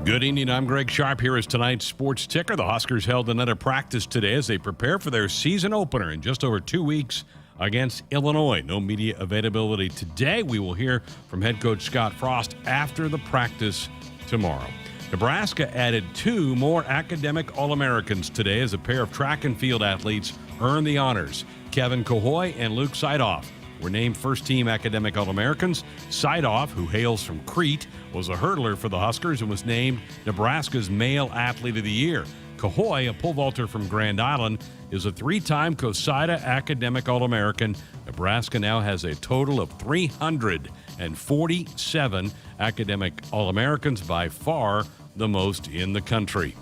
Good evening. I'm Greg Sharpe. Here is tonight's Sports Ticker. The Huskers held another practice today as they prepare for their season opener in just over 2 weeks against Illinois. No media availability today. We will hear from head coach Scott Frost after the practice tomorrow. Nebraska added 2 more academic All-Americans today as a pair of track and field athletes earned the honors. Kevin Cohoy and Luke Seidoff were named first-team academic All-Americans. Seidoff, who hails from Crete, was a hurdler for the Huskers and was named Nebraska's Male Athlete of the Year. Cohoy, a pole vaulter from Grand Island, is a 3-time COSIDA academic All-American. Nebraska now has a total of 347 academic All-Americans, by far the most in the country.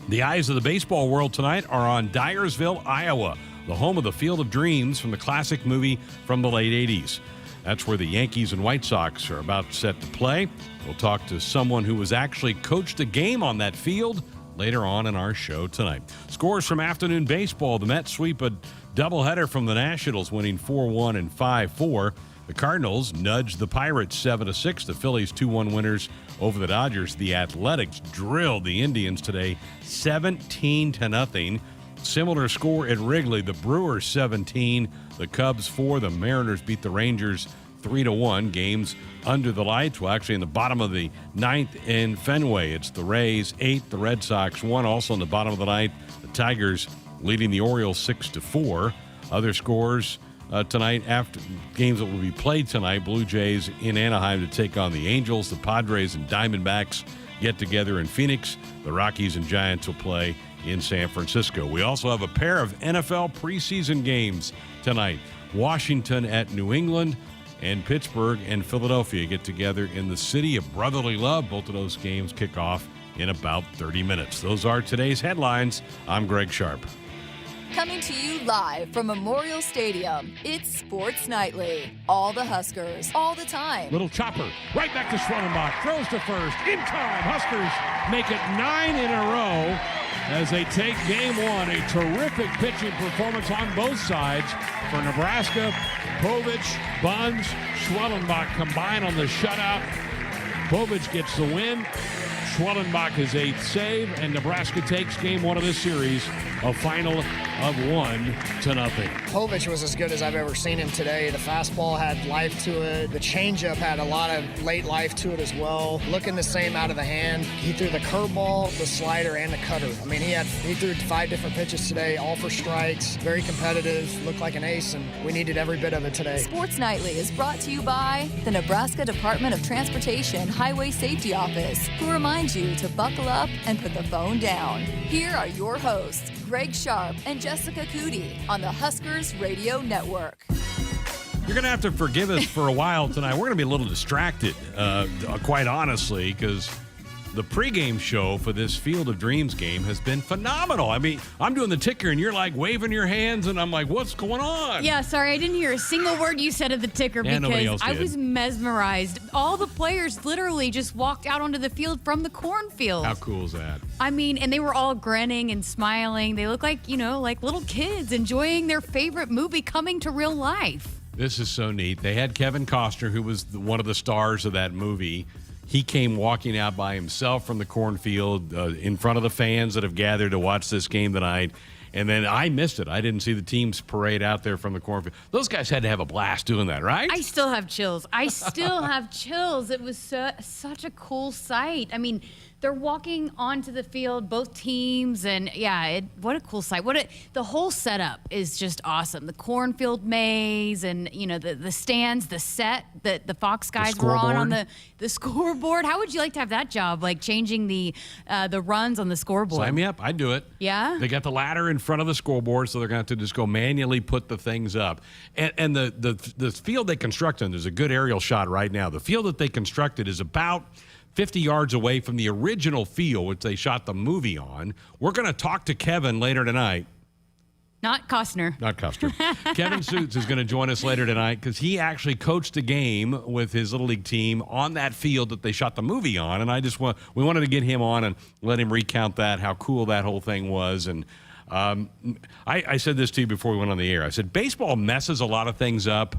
The eyes of the baseball world tonight are on Dyersville, Iowa, the home of the Field of Dreams from the classic movie from the late 80s. That's where the Yankees and White Sox are about set to play. We'll talk to someone who was actually coached a game on that field later on in our show tonight. Scores from afternoon baseball. The Mets sweep a doubleheader from the Nationals, winning 4-1 and 5-4. The Cardinals nudged the Pirates 7-6. The Phillies 2-1 winners over the Dodgers. The Athletics drilled the Indians today 17-0. Similar score at Wrigley. The Brewers 17, the Cubs 4. The Mariners beat the Rangers 3-1. Games under the lights. Well, actually in the bottom of the ninth in Fenway, it's the Rays 8, the Red Sox 1. Also in the bottom of the ninth, the Tigers leading the Orioles 6-4. Other scores tonight after games that will be played tonight. Blue Jays in Anaheim to take on the Angels. The Padres and Diamondbacks get together in Phoenix. The Rockies and Giants will play in San Francisco. We also have a pair of NFL preseason games tonight. Washington at New England, and Pittsburgh and Philadelphia get together in the city of brotherly love. Both of those games kick off in about 30 minutes. Those are today's headlines. I'm Greg Sharpe. Coming to you live from Memorial Stadium, it's Sports Nightly. All the Huskers, all the time. Little chopper, right back to Schwellenbach, throws to first, in time. Huskers make it 9 in a row as they take game 1. A terrific pitching performance on both sides for Nebraska. Povich, Buns, Schwellenbach combine on the shutout. Povich gets the win. Schwellenbach his 8th save, and Nebraska takes game 1 of this series, a final of 1-0. Povich was as good as I've ever seen him today. The fastball had life to it. The changeup had a lot of late life to it as well. Looking the same out of the hand. He threw the curveball, the slider, and the cutter. I mean, he threw 5 different pitches today, all for strikes. Very competitive, looked like an ace, and we needed every bit of it today. Sports Nightly is brought to you by the Nebraska Department of Transportation Highway Safety Office, who reminds you to buckle up and put the phone down. Here are your hosts, Greg Sharpe and Jessica Coody, on the Huskers Radio Network. You're going to have to forgive us for a while tonight. We're going to be a little distracted, quite honestly, because the pregame show for this Field of Dreams game has been phenomenal. I mean, I'm doing the ticker, and you're like waving your hands, and I'm like, what's going on? Yeah, sorry, I didn't hear a single word you said of the ticker because I was mesmerized. All the players literally just walked out onto the field from the cornfield. How cool is that? I mean, and they were all grinning and smiling. They look like, like little kids enjoying their favorite movie coming to real life. This is so neat. They had Kevin Costner, who was one of the stars of that movie. He came walking out by himself from the cornfield in front of the fans that have gathered to watch this game tonight. And then I missed it. I didn't see the teams parade out there from the cornfield. Those guys had to have a blast doing that, right? I still have chills. It was such a cool sight. I mean, they're walking onto the field, both teams, and what a cool sight. The whole setup is just awesome. The cornfield maze and, the stands, the set that the Fox guys were on the scoreboard. How would you like to have that job, like changing the runs on the scoreboard? Sign me up. I'd do it. Yeah? They got the ladder in front of the scoreboard, so they're going to have to just go manually put the things up. And the field they constructed, there's a good aerial shot right now. The field that they constructed is about 50 yards away from the original field, which they shot the movie on. We're going to talk to Kevin later tonight. Not Costner. Kevin Suits is going to join us later tonight because he actually coached a game with his Little League team on that field that they shot the movie on. And we wanted to get him on and let him recount that, how cool that whole thing was. And I said this to you before we went on the air. I said, baseball messes a lot of things up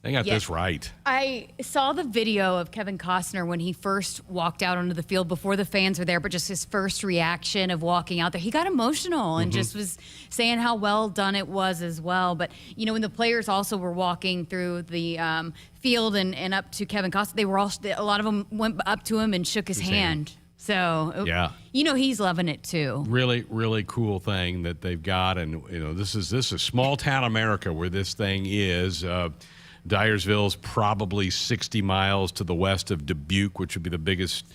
They got this right. I saw the video of Kevin Costner when he first walked out onto the field before the fans were there, but just his first reaction of walking out there. He got emotional and just was saying how well done it was as well. But, you know, when the players also were walking through the field and up to Kevin Costner, they were all, a lot of them went up to him and shook his hand. So, you know, he's loving it too. Really, really cool thing that they've got. And, you know, this is small town America where this thing is. Dyersville's probably 60 miles to the west of Dubuque, which would be the biggest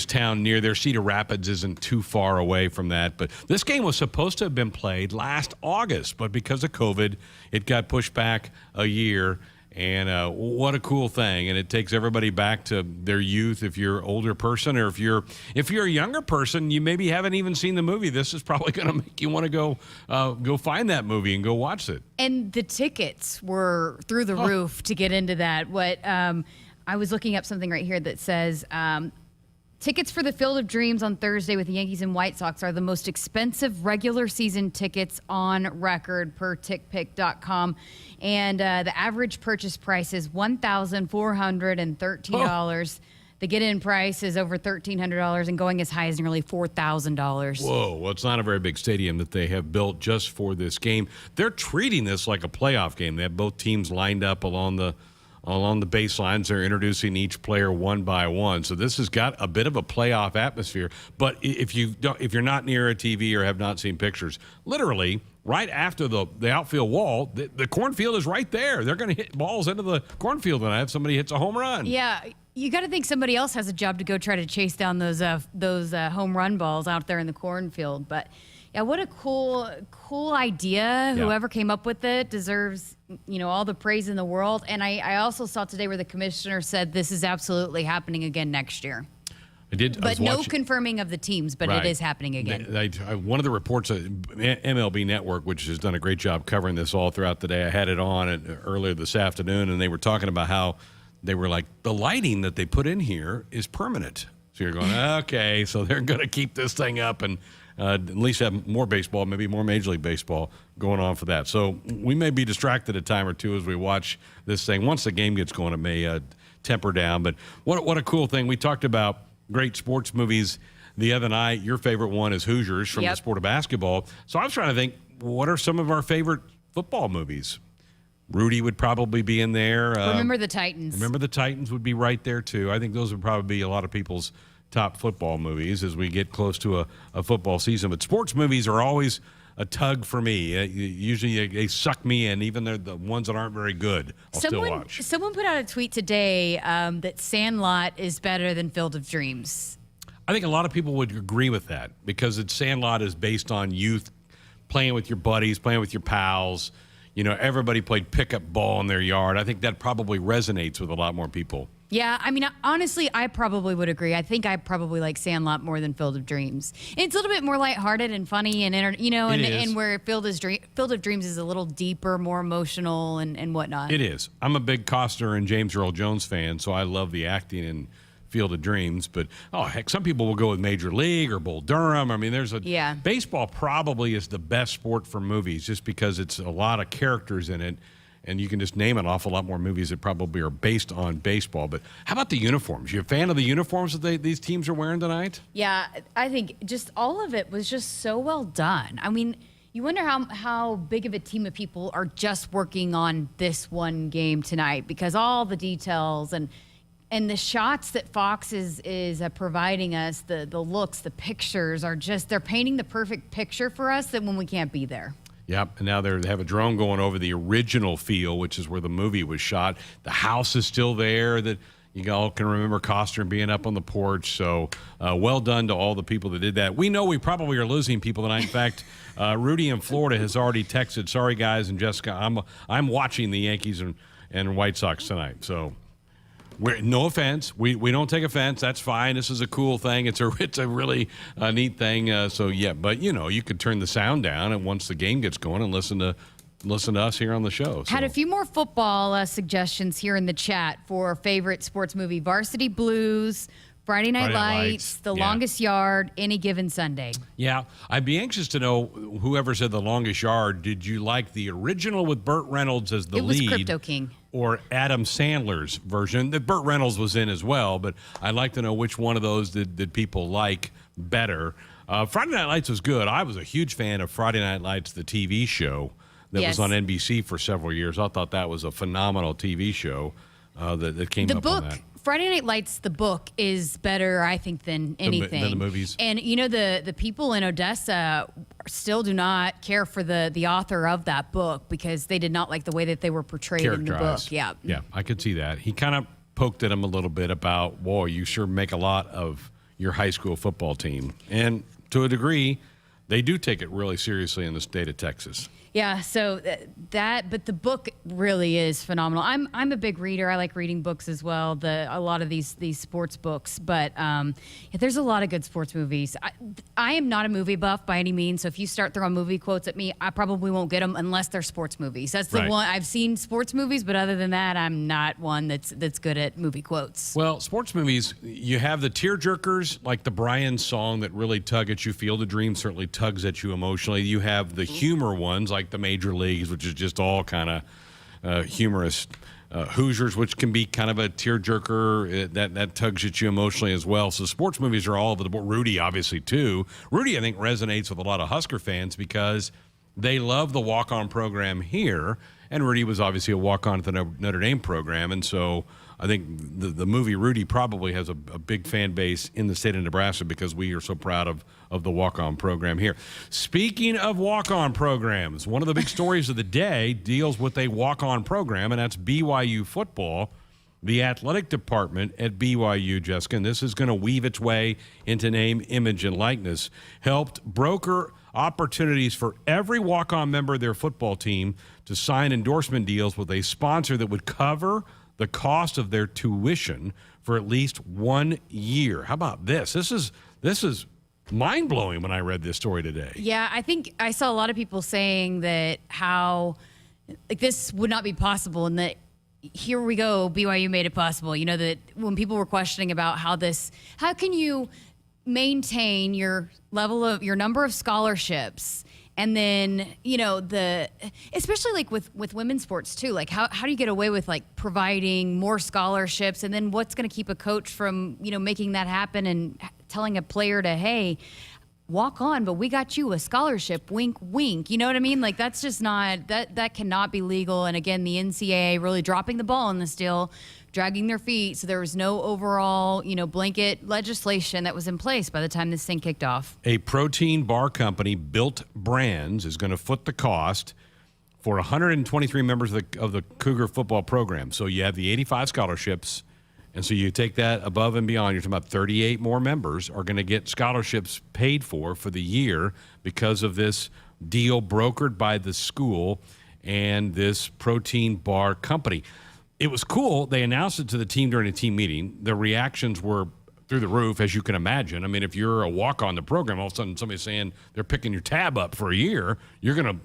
town near there. Cedar Rapids isn't too far away from that. But this game was supposed to have been played last August, but because of COVID, it got pushed back a year. And what a cool thing. And it takes everybody back to their youth. If you're an older person or if you're a younger person, you maybe haven't even seen the movie. This is probably going to make you want to go find that movie and go watch it. And the tickets were through the roof to get into that. I was looking up something right here that says tickets for the Field of Dreams on Thursday with the Yankees and White Sox are the most expensive regular season tickets on record per tickpick.com. And the average purchase price is $1,413. The get-in price is over $1,300 and going as high as nearly $4,000. Whoa, well, it's not a very big stadium that they have built just for this game. They're treating this like a playoff game. They have both teams lined up along the baselines. They're introducing each player one by one. So this has got a bit of a playoff atmosphere. But if you're not near a TV or have not seen pictures, literally right after the outfield wall, the cornfield is right there. They're going to hit balls into the cornfield tonight if somebody hits a home run. Yeah, you got to think somebody else has a job to go try to chase down those home run balls out there in the cornfield. But yeah, what a cool idea. Yeah. Whoever came up with it deserves, you know, all the praise in the world. And I also saw today where the commissioner said this is absolutely happening again next year. But no confirming of the teams, but it is happening again. One of the reports, MLB Network, which has done a great job covering this all throughout the day, I had it on earlier this afternoon, and they were talking about how they were like, the lighting that they put in here is permanent. So you're going, okay, so they're going to keep this thing up and at least have more baseball, maybe more Major League Baseball going on for that. So we may be distracted a time or two as we watch this thing. Once the game gets going, it may temper down. But what a cool thing. We talked about great sports movies the other night. Your favorite one is Hoosiers from the sport of basketball. So I was trying to think, what are some of our favorite football movies? Rudy would probably be in there. Remember the Titans. Remember the Titans would be right there, too. I think those would probably be a lot of people's top football movies as we get close to a football season. But sports movies are always a tug for me. Usually they suck me in, even the ones that aren't very good. I'll still watch. Someone put out a tweet today that Sandlot is better than Field of Dreams. I think a lot of people would agree with that because Sandlot is based on youth playing with your buddies, playing with your pals. You know, everybody played pickup ball in their yard. I think that probably resonates with a lot more people. Yeah, I mean, honestly, I probably would agree. I think I probably like Sandlot more than Field of Dreams. It's a little bit more lighthearted and funny, and and where Field of Dreams is a little deeper, more emotional, and whatnot. It is. I'm a big Costner and James Earl Jones fan, so I love the acting in Field of Dreams. But heck, some people will go with Major League or Bull Durham. I mean, baseball probably is the best sport for movies, just because it's a lot of characters in it. And you can just name an awful lot more movies that probably are based on baseball. But how about the uniforms? You a fan of the uniforms that these teams are wearing tonight? Yeah, I think just all of it was just so well done. I mean, you wonder how big of a team of people are just working on this one game tonight, because all the details and the shots that Fox is providing us, the looks, the pictures are just, they're painting the perfect picture for us that when we can't be there. Yep, and now they have a drone going over the original field, which is where the movie was shot. The house is still there that you all can remember Costner being up on the porch. So well done to all the people that did that. We know we probably are losing people tonight. In fact, Rudy in Florida has already texted, sorry, guys, and Jessica, I'm watching the Yankees and White Sox tonight. So no offense. We don't take offense. That's fine. This is a cool thing. It's a really neat thing. So yeah, but you could turn the sound down, and once the game gets going, and listen to us here on the show. So. Had a few more football suggestions here in the chat for favorite sports movie: Varsity Blues, Friday Night Friday Night Lights, The yeah. Longest Yard, Any Given Sunday. Yeah, I'd be anxious to know whoever said The Longest Yard. Did you like the original with Burt Reynolds as the It was lead? Crypto King. Or Adam Sandler's version that Burt Reynolds was in as well, but I'd like to know which one of those did people like better. Friday Night Lights was good. I was a huge fan of Friday Night Lights, the TV show that was on NBC for several years. I thought that was a phenomenal TV show that came up on that. Friday Night Lights, the book, is better, I think, than anything. Than the movies. And, you know, the people in Odessa still do not care for the author of that book because they did not like the way that they were portrayed in the book. Yeah. Yeah, I could see that. He kind of poked at him a little bit about, whoa, you sure make a lot of your high school football team. And to a degree, they do take it really seriously in the state of Texas. Yeah, so but the book really is phenomenal. I'm a big reader. I like reading books as well. A lot of these sports books, but there's a lot of good sports movies. I am not a movie buff by any means, so if you start throwing movie quotes at me, I probably won't get them unless they're sports movies. That's the one I've seen sports movies, but other than that, I'm not one that's good at movie quotes. Well, sports movies, you have the tearjerkers like the Brian song that really tug at you. Field of Dreams certainly tugs at you emotionally. You have the humor ones like the Major Leagues, which is just all kind of humorous. Hoosiers, which can be kind of a tearjerker that tugs at you emotionally as well. So sports movies are all over the board. Rudy, obviously, too. Rudy, I think, resonates with a lot of Husker fans because they love the walk-on program here, and Rudy was obviously a walk-on at the Notre Dame program, and so I think the movie Rudy probably has a big fan base in the state of Nebraska because we are so proud of the walk-on program here. Speaking of walk-on programs, one of the big stories of the day deals with a walk-on program, and that's BYU football. The athletic department at BYU, Jessica, and this is going to weave its way into name, image, and likeness, helped broker opportunities for every walk-on member of their football team to sign endorsement deals with a sponsor that would cover the cost of their tuition for at least 1 year. How about this? This is mind-blowing when I read this story today. Yeah, I think I saw a lot of people saying that how this would not be possible and that here we go, BYU made it possible. You know, that when people were questioning about how can you maintain your number of scholarships and then, you know, especially like with women's sports too, like how do you get away with like providing more scholarships and then what's going to keep a coach from, you know, making that happen and telling a player to, hey, walk on, but we got you a scholarship, wink, wink. You know what I mean? Like that's just not, that cannot be legal. And again, the NCAA really dropping the ball in this deal, dragging their feet. So there was no overall, you know, blanket legislation that was in place by the time this thing kicked off. A protein bar company, Built Brands, is going to foot the cost for 123 members of the Cougar football program. So you have the 85 scholarships, and so you take that above and beyond. You're talking about 38 more members are going to get scholarships paid for the year because of this deal brokered by the school and this protein bar company. It was cool. They announced it to the team during a team meeting. The reactions were through the roof, as you can imagine. I mean, if you're a walk-on the program, all of a sudden somebody's saying they're picking your tab up for a year, you're gonna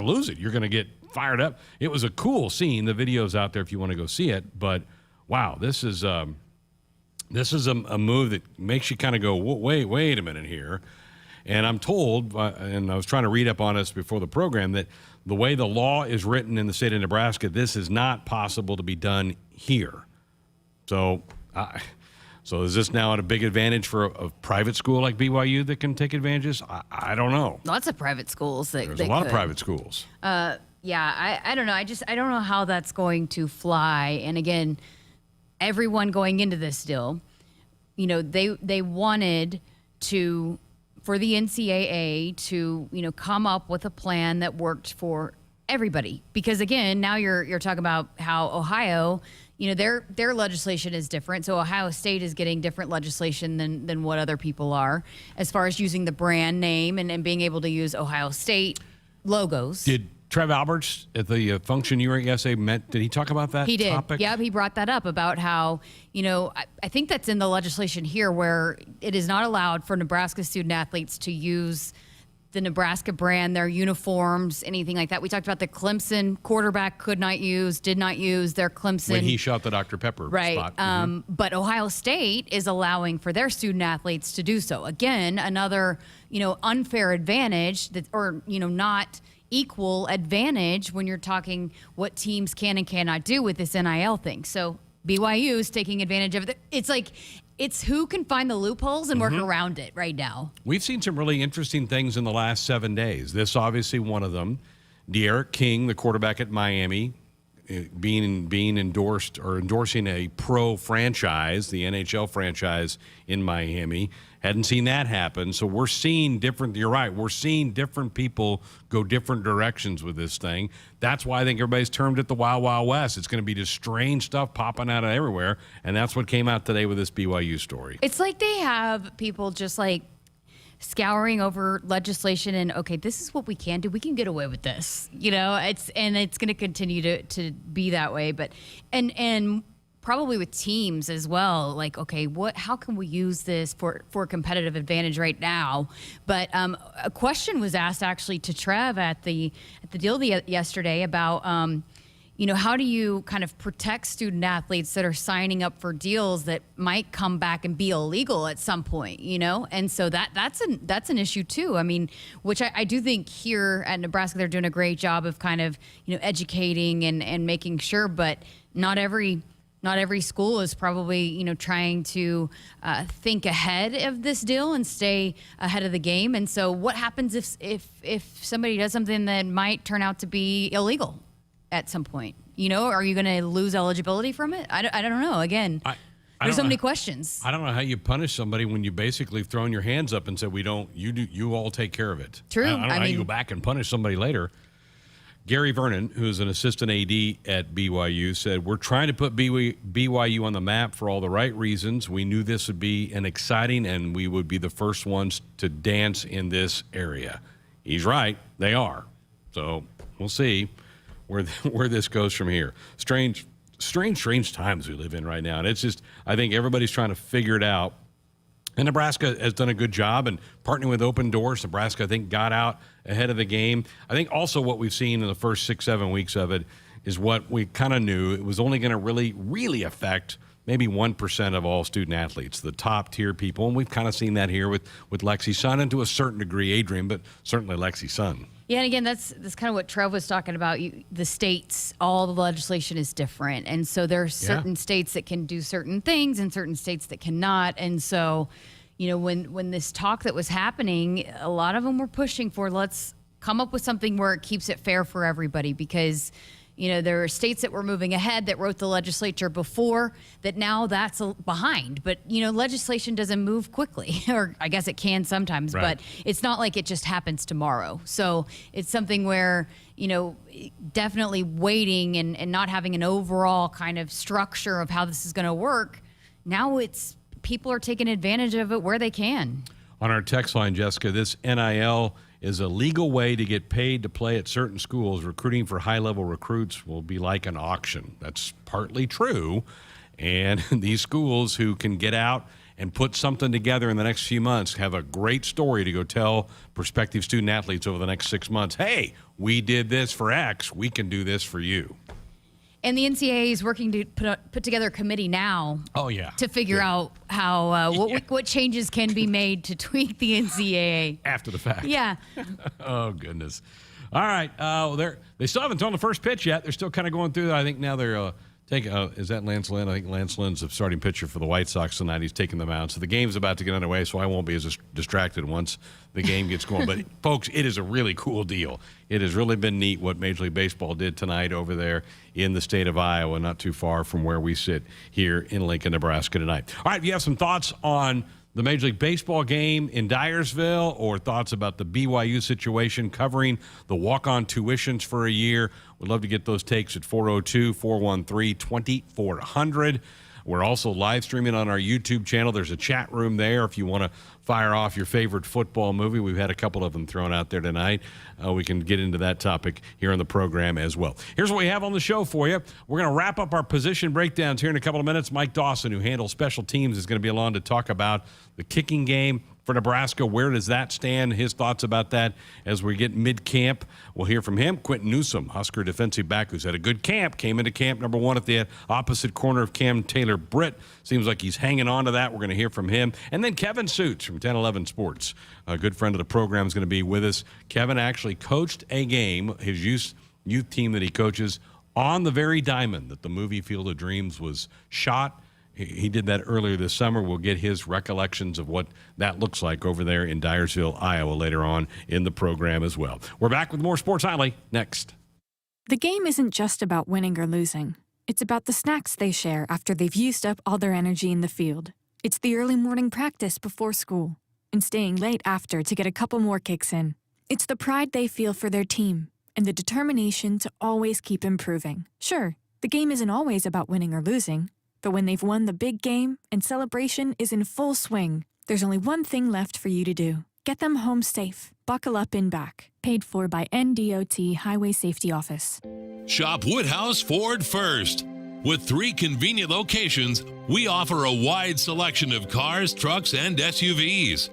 lose it. You're gonna get fired up. It was a cool scene. The video's out there if you want to go see it. But wow, this is a move that makes you kind of go, wait a minute here. And I'm told, and I was trying to read up on this before the program, that the way the law is written in the state of Nebraska, this is not possible to be done here. So is this now at a big advantage for a private school like BYU that can take advantages? I don't know. Lots of private schools that There's a lot of private schools. Yeah, I don't know. I don't know how that's going to fly. And again, everyone going into this deal, you know, they wanted for the NCAA to, you know, come up with a plan that worked for everybody. Because again, now you're talking about how Ohio, you know, their legislation is different. So Ohio State is getting different legislation than what other people are as far as using the brand name and being able to use Ohio State logos. Did Trev Alberts at the function you were at yesterday did he talk about that He did. topic? Yeah, he brought that up about how, you know, I think that's in the legislation here where it is not allowed for Nebraska student athletes to use the Nebraska brand, their uniforms, anything like that. We talked about the Clemson quarterback did not use their Clemson. When he shot the Dr. Pepper spot. But Ohio State is allowing for their student athletes to do so. Again, another, unfair advantage or not equal advantage when you're talking what teams can and cannot do with this NIL thing. So BYU is taking advantage of it. It's who can find the loopholes and work around it right now. We've seen some really interesting things in the last 7 days. This obviously one of them. De'Aaron King, the quarterback at Miami, being endorsed or endorsing a pro franchise, the NHL franchise in Miami. Hadn't seen that happen. So we're seeing different, you're right, we're seeing different people go different directions with this thing. That's why I think everybody's termed it the Wild Wild West. It's going to be just strange stuff popping out of everywhere. And that's what came out today with this BYU story. It's like they have people just like scouring over legislation and, okay, this is what we can do. We can get away with this, it's going to continue to be that way. But, and probably with teams as well, like, okay, how can we use this for competitive advantage right now? But a question was asked actually to Trev at the deal yesterday about, how do you kind of protect student athletes that are signing up for deals that might come back and be illegal at some point, And so that's an issue too. I mean, which I do think here at Nebraska, they're doing a great job of kind of, educating and making sure, but not every school is probably, trying to think ahead of this deal and stay ahead of the game. And so what happens if somebody does something that might turn out to be illegal at some point? Are you going to lose eligibility from it? I don't know. Again, there's so many questions. I don't know how you punish somebody when you basically thrown your hands up and said, you all take care of it. True. I don't know how you go back and punish somebody later. Gary Vernon, who's an assistant AD at BYU, said, we're trying to put BYU on the map for all the right reasons. We knew this would be an exciting and we would be the first ones to dance in this area. He's right. They are. So we'll see where this goes from here. Strange times we live in right now. And it's just, I think everybody's trying to figure it out. And Nebraska has done a good job and partnering with Open Doors. Nebraska, I think, got out ahead of the game. I think also what we've seen in the first 6-7 weeks of it is what we kind of knew. It was only going to really, really affect maybe 1% of all student athletes, the top tier people. And we've kind of seen that here with Lexi Sun and to a certain degree Adrian, but certainly Lexi Sun. Yeah, and again, that's kind of what Trev was talking about. The states, all the legislation is different. And so there's certain states that can do certain things and certain states that cannot. And so, when this talk that was happening, a lot of them were pushing for, let's come up with something where it keeps it fair for everybody, because there are states that were moving ahead that wrote the legislature before that now that's behind. But, legislation doesn't move quickly, or I guess it can sometimes, right. But it's not like it just happens tomorrow. So it's something where, definitely waiting and not having an overall kind of structure of how this is going to work. Now people are taking advantage of it where they can. On our text line, Jessica, this NIL is a legal way to get paid to play at certain schools. Recruiting for high-level recruits will be like an auction. That's partly true. And these schools who can get out and put something together in the next few months have a great story to go tell prospective student athletes over the next 6 months. Hey, we did this for X. We can do this for you. And the NCAA is working to put together a committee now. Oh, yeah. To figure out how what changes can be made to tweak the NCAA after the fact. Yeah. Oh, goodness. All right. They still haven't thrown the first pitch yet. They're still kind of going through. I think now they're taking. Is that Lance Lynn? I think Lance Lynn's the starting pitcher for the White Sox tonight. He's taking them out. So the game's about to get underway. So I won't be as distracted once the game gets going. But folks, it is a really cool deal. It has really been neat what Major League Baseball did tonight over there in the state of Iowa, not too far from where we sit here in Lincoln, Nebraska tonight. All right, if you have some thoughts on the Major League Baseball game in Dyersville or thoughts about the BYU situation covering the walk-on tuitions for a year, we'd love to get those takes at 402-413-2400. We're also live streaming on our YouTube channel. There's a chat room there if you want to fire off your favorite football movie. We've had a couple of them thrown out there tonight. We can get into that topic here on the program as well. Here's what we have on the show for you. We're going to wrap up our position breakdowns here in a couple of minutes. Mike Dawson, who handles special teams, is going to be along to talk about the kicking game for Nebraska. Where does that stand? His thoughts about that as we get mid-camp. We'll hear from him. Quentin Newsom, Husker defensive back, who's had a good camp, came into camp number 1 at the opposite corner of Cam Taylor-Britt. Seems like he's hanging on to that. We're going to hear from him. And then Kevin Suits from 1011 Sports, a good friend of the program, is going to be with us. Kevin actually coached a game, his youth team that he coaches, on the very diamond that the movie Field of Dreams was shot. He did that earlier this summer. We'll get his recollections of what that looks like over there in Dyersville, Iowa, later on in the program as well. We're back with more Sports Highlight next. The game isn't just about winning or losing. It's about the snacks they share after they've used up all their energy in the field. It's the early morning practice before school and staying late after to get a couple more kicks in. It's the pride they feel for their team and the determination to always keep improving. Sure, the game isn't always about winning or losing, but when they've won the big game and celebration is in full swing, there's only one thing left for you to do. Get them home safe. Buckle up in back. Paid for by NDOT Highway Safety Office. Shop Woodhouse Ford first. With 3 convenient locations, we offer a wide selection of cars, trucks, and SUVs.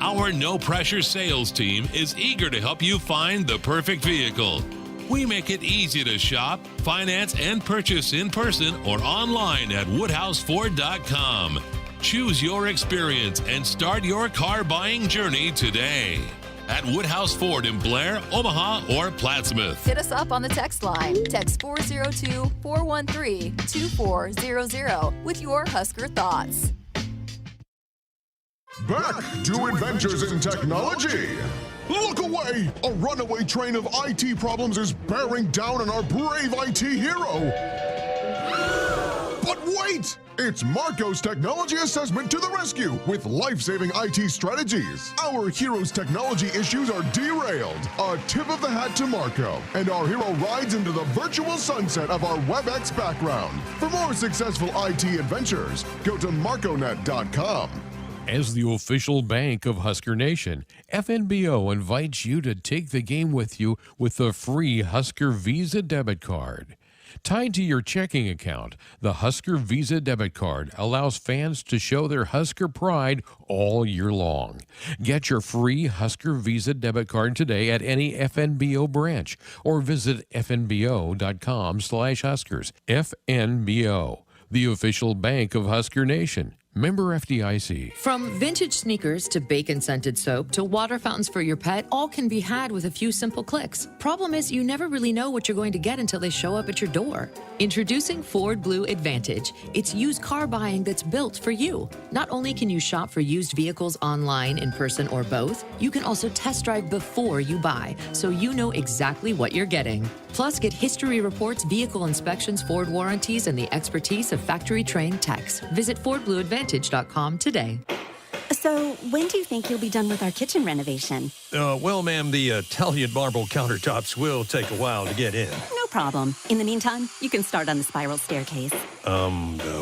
Our no-pressure sales team is eager to help you find the perfect vehicle. We make it easy to shop, finance, and purchase in person or online at woodhouseford.com. Choose your experience and start your car buying journey today at Woodhouse Ford in Blair, Omaha, or Plattsmouth. Hit us up on the text line. Text 402-413-2400 with your Husker thoughts. Back to Adventures in Technology. Look away! A runaway train of IT problems is bearing down on our brave IT hero. But wait! It's Marco's Technology Assessment to the rescue with life-saving IT strategies. Our hero's technology issues are derailed. A tip of the hat to Marco. And our hero rides into the virtual sunset of our WebEx background. For more successful IT adventures, go to marconet.com. As the official bank of Husker Nation, FNBO invites you to take the game with you with the free Husker Visa debit card. Tied to your checking account, the Husker Visa debit card allows fans to show their Husker pride all year long. Get your free Husker Visa debit card today at any FNBO branch or visit fnbo.com/Huskers. FNBO, the official bank of Husker Nation. Member FDIC. From vintage sneakers to bacon-scented soap to water fountains for your pet, all can be had with a few simple clicks. Problem is, you never really know what you're going to get until they show up at your door. Introducing Ford Blue Advantage. It's used car buying that's built for you. Not only can you shop for used vehicles online, in person, or both, you can also test drive before you buy, so you know exactly what you're getting. Plus, get history reports, vehicle inspections, Ford warranties, and the expertise of factory-trained techs. Visit FordBlueAdvantage.com today. So, when do you think you'll be done with our kitchen renovation? Well, ma'am, the Italian marble countertops will take a while to get in. No problem. In the meantime, you can start on the spiral staircase.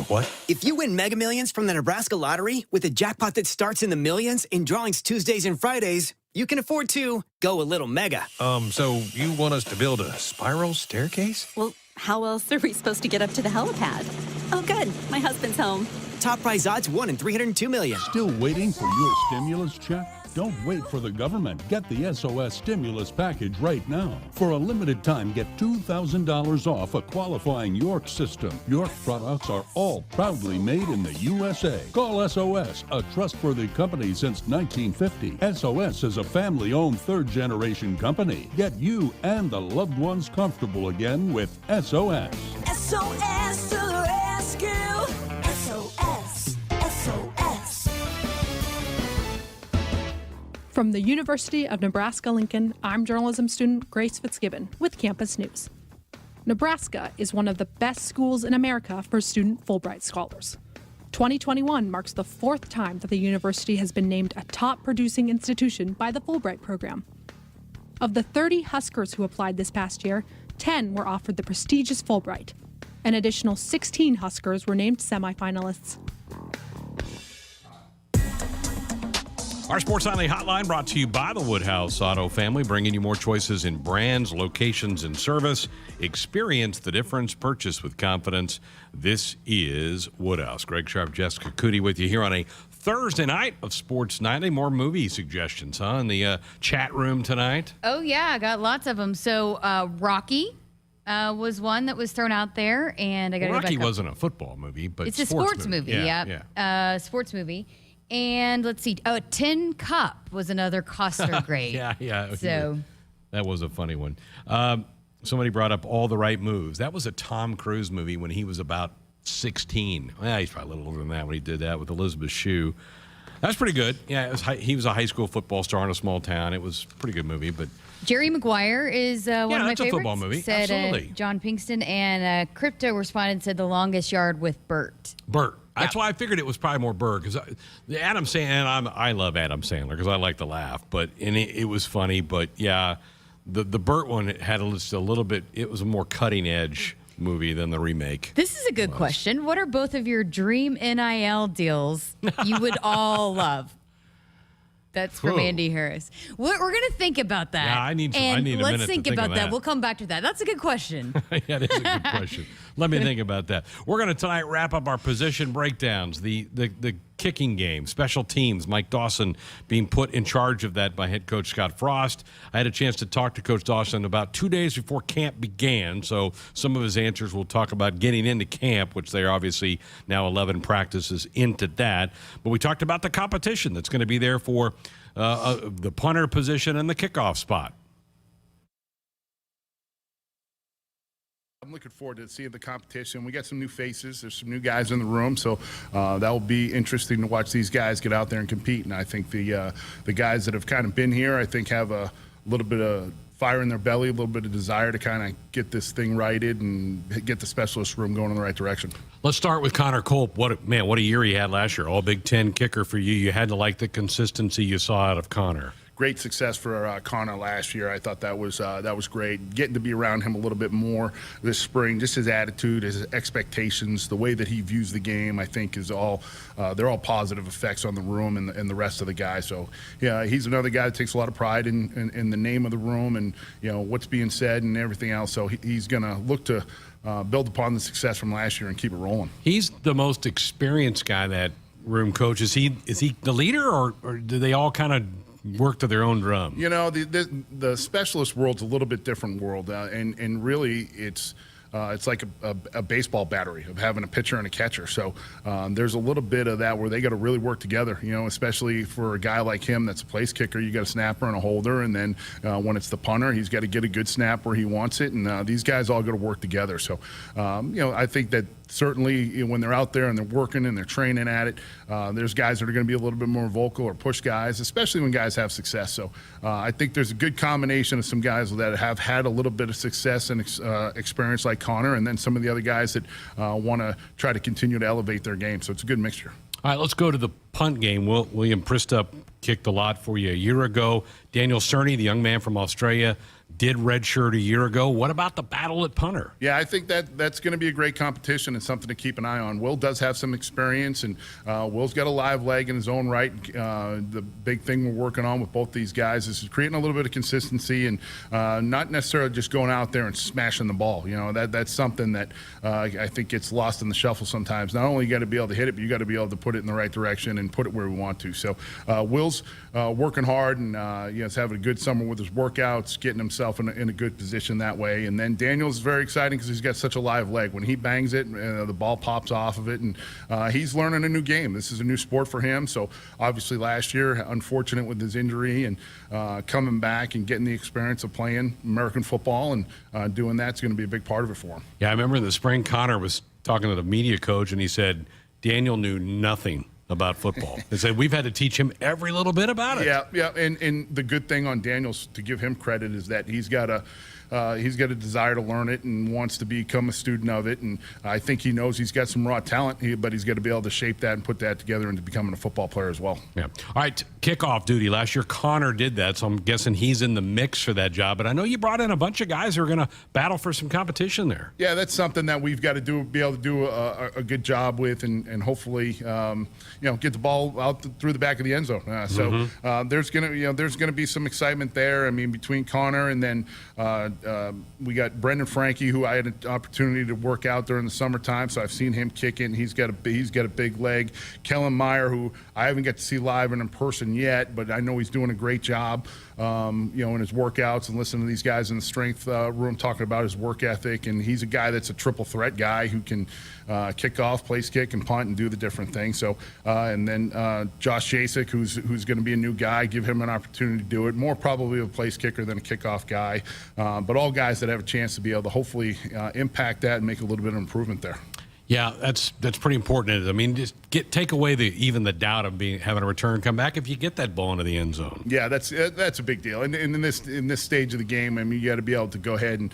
What? If you win Mega Millions from the Nebraska Lottery with a jackpot that starts in the millions in drawings Tuesdays and Fridays, you can afford to go a little mega. So you want us to build a spiral staircase? Well, how else are we supposed to get up to the helipad? Oh, good. My husband's home. Top prize odds 1 in 302 million. Still waiting for your stimulus check? Don't wait for the government. Get the SOS stimulus package right now. For a limited time, get $2,000 off a qualifying York system. York products are all proudly made in the USA. Call SOS, a trustworthy company since 1950. SOS is a family-owned third-generation company. Get you and the loved ones comfortable again with SOS. SOS to the rescue. SOS. SOS. From the University of Nebraska-Lincoln, I'm journalism student Grace Fitzgibbon with Campus News. Nebraska is one of the best schools in America for student Fulbright scholars. 2021 marks the 4th time that the university has been named a top producing institution by the Fulbright program. Of the 30 Huskers who applied this past year, 10 were offered the prestigious Fulbright. An additional 16 Huskers were named semifinalists. Our Sports Highlight Hotline brought to you by the Woodhouse Auto family, bringing you more choices in brands, locations, and service. Experience the difference. Purchase with confidence. This is Woodhouse. Greg Sharpe, Jessica Coody with you here on a Thursday night of Sports Night. Any more movie suggestions, huh, in the chat room tonight? Oh, yeah, I got lots of them. So Rocky was one that was thrown out there, and I got Rocky wasn't a football movie, but it's a sports movie. Yeah. Sports movie. And let's see. Oh, Tin Cup was another Costner grade. Yeah. So that was a funny one. Somebody brought up All the Right Moves. That was a Tom Cruise movie when he was about 16. Well, he's probably a little older than that when he did that with Elizabeth Shue. That's pretty good. Yeah, he was a high school football star in a small town. It was a pretty good movie, but Jerry Maguire is one of my that's a favorites. football movie. Said, Absolutely. John Pinkston, and Crypto responded and said The Longest Yard with Bert. That's why I figured it was probably more Bert, because Adam Sandler, I love Adam Sandler because I like to laugh, but it was funny. But yeah, the Bert one had just a little bit. It was a more cutting edge movie than the remake. This is a good question. What are both of your dream NIL deals you would all love? That's from Andy Harris. We're going to think about that. Yeah, I need a let's minute think to think about of that. We'll come back to that. That's a good question. Yeah, that is a good question. Let me think about that. We're going to tonight wrap up our position breakdowns, the kicking game, special teams. Mike Dawson being put in charge of that by head coach Scott Frost. I had a chance to talk to Coach Dawson about 2 days before camp began, so some of his answers will talk about getting into camp, which they're obviously now 11 practices into that. But we talked about the competition that's going to be there for the punter position and the kickoff spot. I'm looking forward to seeing the competition. We got some new faces. There's some new guys in the room, so that will be interesting to watch these guys get out there and compete. And I think the guys that have kind of been here, I think, have a little bit of fire in their belly, a little bit of desire to kind of get this thing righted and get the specialist room going in the right direction. Let's start with Connor Culp. What a year he had last year. All Big Ten kicker for you. You had to like the consistency you saw out of Connor. Great success for Connor last year. I thought that was great. Getting to be around him a little bit more this spring, just his attitude, his expectations, the way that he views the game, I think is all they're all positive effects on the room and the rest of the guys. So yeah, he's another guy that takes a lot of pride in the name of the room and what's being said and everything else. So he's going to look to build upon the success from last year and keep it rolling. He's the most experienced guy, that room coach. Is he the leader, or do they all kind of work to their own drum? The specialist world's a little bit different world, and really it's like a baseball battery of having a pitcher and a catcher. So there's a little bit of that where they got to really work together, especially for a guy like him that's a place kicker. You got a snapper and a holder, and then when it's the punter, he's got to get a good snap where he wants it, and these guys all got to work together. So, I think that certainly when they're out there and they're working and they're training at it, there's guys that are going to be a little bit more vocal or push guys, especially when guys have success. So I think there's a good combination of some guys that have had a little bit of success and experience like Connor, and then some of the other guys that want to try to continue to elevate their game. So it's a good mixture. All right, let's go to the punt game. William Pristup kicked a lot for you a year ago. Daniel Cerny, the young man from Australia, did redshirt a year ago. What about the battle at punter? Yeah, I think that's going to be a great competition and something to keep an eye on. Will does have some experience, and Will's got a live leg in his own right. The big thing we're working on with both these guys is creating a little bit of consistency and not necessarily just going out there and smashing the ball. That's something that I think gets lost in the shuffle sometimes. Not only you got to be able to hit it, but you got to be able to put it in the right direction and put it where we want to. So Will's working hard and he's having a good summer with his workouts, getting himself in a good position that way. And then Daniel's very exciting because he's got such a live leg. When he bangs it, the ball pops off of it, and he's learning a new game. This is a new sport for him. So obviously last year, unfortunate with his injury, and coming back and getting the experience of playing American football and doing that's going to be a big part of it for him. Yeah, I remember in the spring, Connor was talking to the media coach, and he said Daniel knew nothing about football. They said we've had to teach him every little bit about it. Yeah, and the good thing on Daniel's, to give him credit, is that he's got a desire to learn it and wants to become a student of it. And I think he knows he's got some raw talent, but he's got to be able to shape that and put that together into becoming a football player as well. Yeah. All right, kickoff duty. Last year, Connor did that, so I'm guessing he's in the mix for that job. But I know you brought in a bunch of guys who are going to battle for some competition there. Yeah, that's something that we've got to be able to do a good job with, and hopefully, get the ball out through the back of the end zone. There's gonna be some excitement there. I mean, between Connor and then we got Brendan Frankie, who I had an opportunity to work out during the summertime, so I've seen him kicking. He's got a big leg. Kellen Meyer, who I haven't got to see live and in person yet, but I know he's doing a great job, in his workouts and listening to these guys in the strength room talking about his work ethic. And he's a guy that's a triple threat guy who can kick off, place kick, and punt and do the different things. So, and then Josh Jasek, who's going to be a new guy, give him an opportunity to do it. More probably a place kicker than a kickoff guy, but all guys that have a chance to be able to hopefully impact that and make a little bit of improvement there. Yeah, that's pretty important. I mean, just take away even the doubt of having a return come back if you get that ball into the end zone. Yeah, that's a big deal. And in this stage of the game, I mean, you got to be able to go ahead and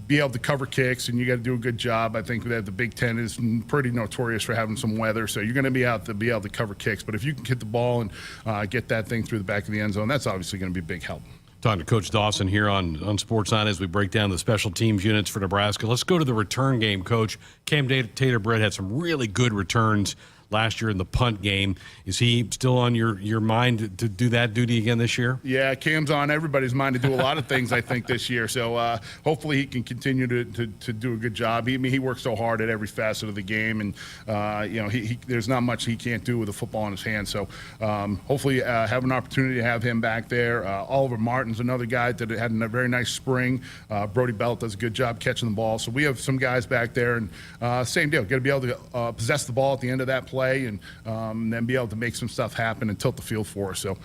be able to cover kicks, and you got to do a good job. I think that the Big Ten is pretty notorious for having some weather, so you're going to be able to cover kicks. But if you can hit the ball and get that thing through the back of the end zone, that's obviously going to be a big help. Talking to Coach Dawson here on Sportsline as we break down the special teams units for Nebraska. Let's go to the return game, Coach. Cam Tater-Britt had some really good returns last year in the punt game. Is he still on your mind to do that duty again this year? Yeah, Cam's on everybody's mind to do a lot of things, I think, this year. So hopefully he can continue to do a good job. He works so hard at every facet of the game, and there's not much he can't do with a football in his hand. So hopefully have an opportunity to have him back there. Oliver Martin's another guy that had a very nice spring. Brody Belt does a good job catching the ball. So we have some guys back there, and same deal. Got to be able to possess the ball at the end of that play, and then be able to make some stuff happen and tilt the field for us. So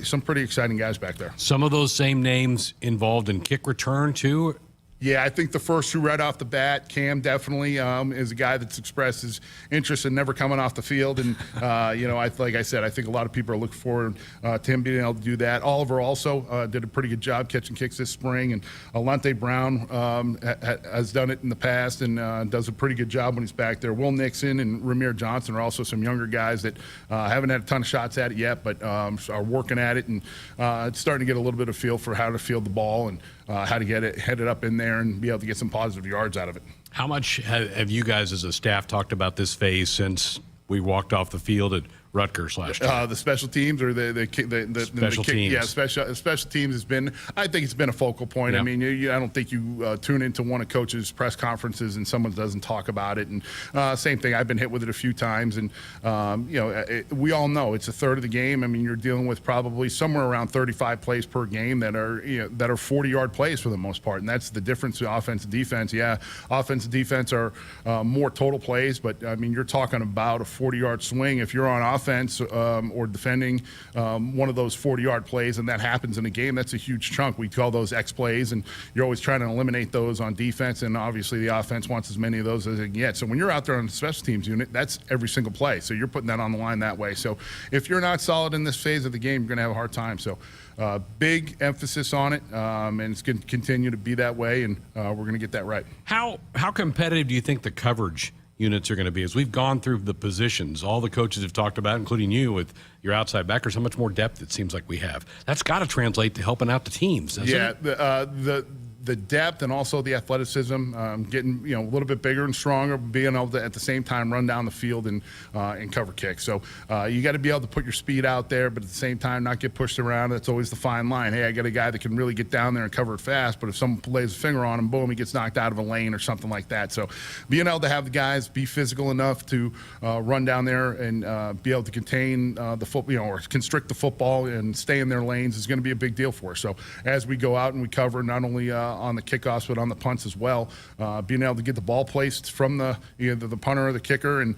some pretty exciting guys back there. Some of those same names involved in kick return too. Yeah, I think the first two right off the bat, Cam definitely is a guy that's expressed his interest in never coming off the field. And, like I said, I think a lot of people are looking forward to him being able to do that. Oliver also did a pretty good job catching kicks this spring. And Alante Brown has done it in the past and does a pretty good job when he's back there. Will Nixon and Ramir Johnson are also some younger guys that haven't had a ton of shots at it yet, but are working at it. And it's starting to get a little bit of feel for how to field the ball and how to head it up in there and be able to get some positive yards out of it. How much have you guys as a staff talked about this phase since we walked off the field at Rutgers last year? The special teams or the special teams? Yeah, special teams has been. I think it's been a focal point. Yeah. I mean, I don't think you tune into one of coach's press conferences and someone doesn't talk about it. And same thing. I've been hit with it a few times, and we all know it's a third of the game. I mean, you're dealing with probably somewhere around 35 plays per game that are 40-yard plays for the most part, and that's the difference between offense and defense. Yeah, offense and defense are more total plays, but I mean, you're talking about a 40-yard swing if you're on offense or defending one of those 40-yard plays, and that happens in a game. That's a huge chunk. We call those X plays, and you're always trying to eliminate those on defense, and obviously the offense wants as many of those as they can get. So when you're out there on the special teams unit, that's every single play. So you're putting that on the line that way. So if you're not solid in this phase of the game, you're going to have a hard time. So big emphasis on it, and it's going to continue to be that way, and we're going to get that right. How competitive do you think the coverage units are going to be? As we've gone through the positions, all the coaches have talked about, including you with your outside backers, how much more depth it seems like we have. That's got to translate to helping out the teams, doesn't it? The depth and also the athleticism, getting a little bit bigger and stronger, being able to at the same time run down the field and cover kicks. So you got to be able to put your speed out there, but at the same time not get pushed around. That's always the fine line. Hey, I got a guy that can really get down there and cover it fast, but if someone lays a finger on him, boom, he gets knocked out of a lane or something like that. So being able to have the guys be physical enough to run down there and be able to contain the football, or constrict the football and stay in their lanes is going to be a big deal for us. So as we go out and we cover not only on the kickoffs but on the punts as well, being able to get the ball placed from either the punter or the kicker and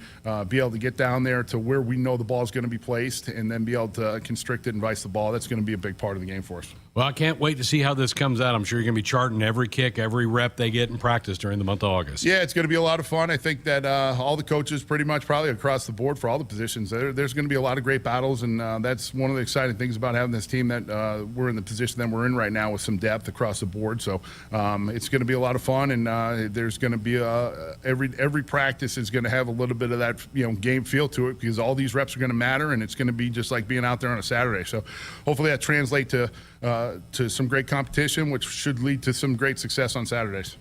be able to get down there to where we know the ball is going to be placed and then be able to constrict it and vice the ball. That's going to be a big part of the game for us. Well, I can't wait to see how this comes out. I'm sure you're going to be charting every kick, every rep they get in practice during the month of August. Yeah, it's going to be a lot of fun. I think that all the coaches pretty much probably across the board for all the positions, there's going to be a lot of great battles, and that's one of the exciting things about having this team that we're in the position that we're in right now with some depth across the board. So it's going to be a lot of fun, and there's going to be every practice is going to have a little bit of that game feel to it because all these reps are going to matter, and it's going to be just like being out there on a Saturday. So hopefully that translates to some great competition, which should lead to some great success on Saturdays.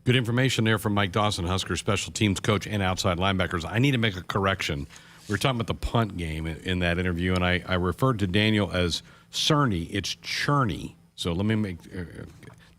Good information there from Mike Dawson, Huskers special teams coach and outside linebackers. I need to make a correction. We were talking about the punt game in that interview, and I referred to Daniel as Cerny. It's Cherney. So let me make the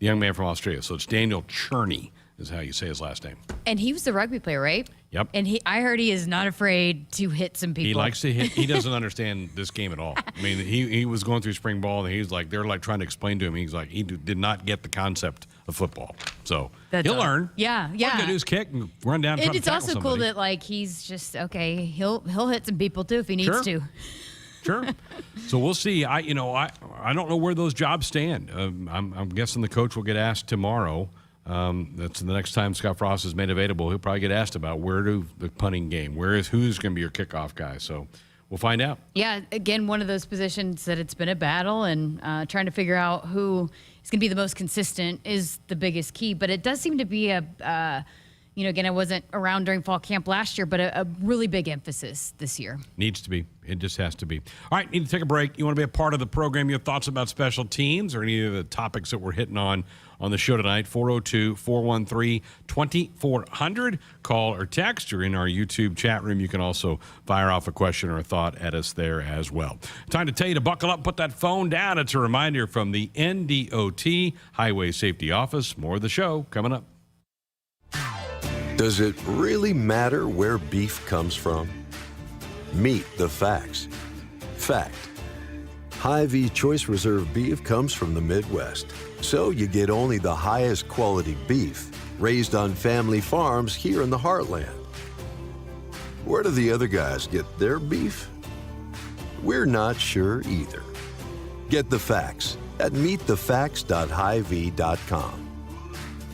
young man from Australia. So it's Daniel Cherney is how you say his last name. And he was the rugby player, right? Yep. And I heard he is not afraid to hit some people. He likes to hit. He doesn't understand this game at all. I mean, he was going through spring ball, and he's like, they're like trying to explain to him. He's like, he did not get the concept of football. So he'll learn. Yeah, All you gotta do is kick and run down. And it's also somebody. cool that like he's just okay. He'll hit some people too if he needs to. Sure. So we'll see. I don't know where those jobs stand. I'm guessing the coach will get asked tomorrow. That's the next time Scott Frost is made available. He'll probably get asked about the punting game. Who's going to be your kickoff guy? So we'll find out. Yeah, again, one of those positions that it's been a battle, and trying to figure out who is going to be the most consistent is the biggest key. But it does seem to be again, I wasn't around during fall camp last year, but a really big emphasis this year. Needs to be. It just has to be. All right, need to take a break. You want to be a part of the program? You have thoughts about special teams or any of the topics that we're hitting on the show tonight? 402-413-2400. Call or text. You're in our YouTube chat room. You can also fire off a question or a thought at us there as well. Time to tell you to buckle up, put that phone down. It's a reminder from the NDOT Highway Safety Office. More of the show coming up. Does it really matter where beef comes from? Meet the facts. Fact: Hy-Vee Choice Reserve beef comes from the Midwest, so you get only the highest quality beef raised on family farms here in the heartland. Where do the other guys get their beef? We're not sure either. Get the facts at meetthefacts.hyvee.com.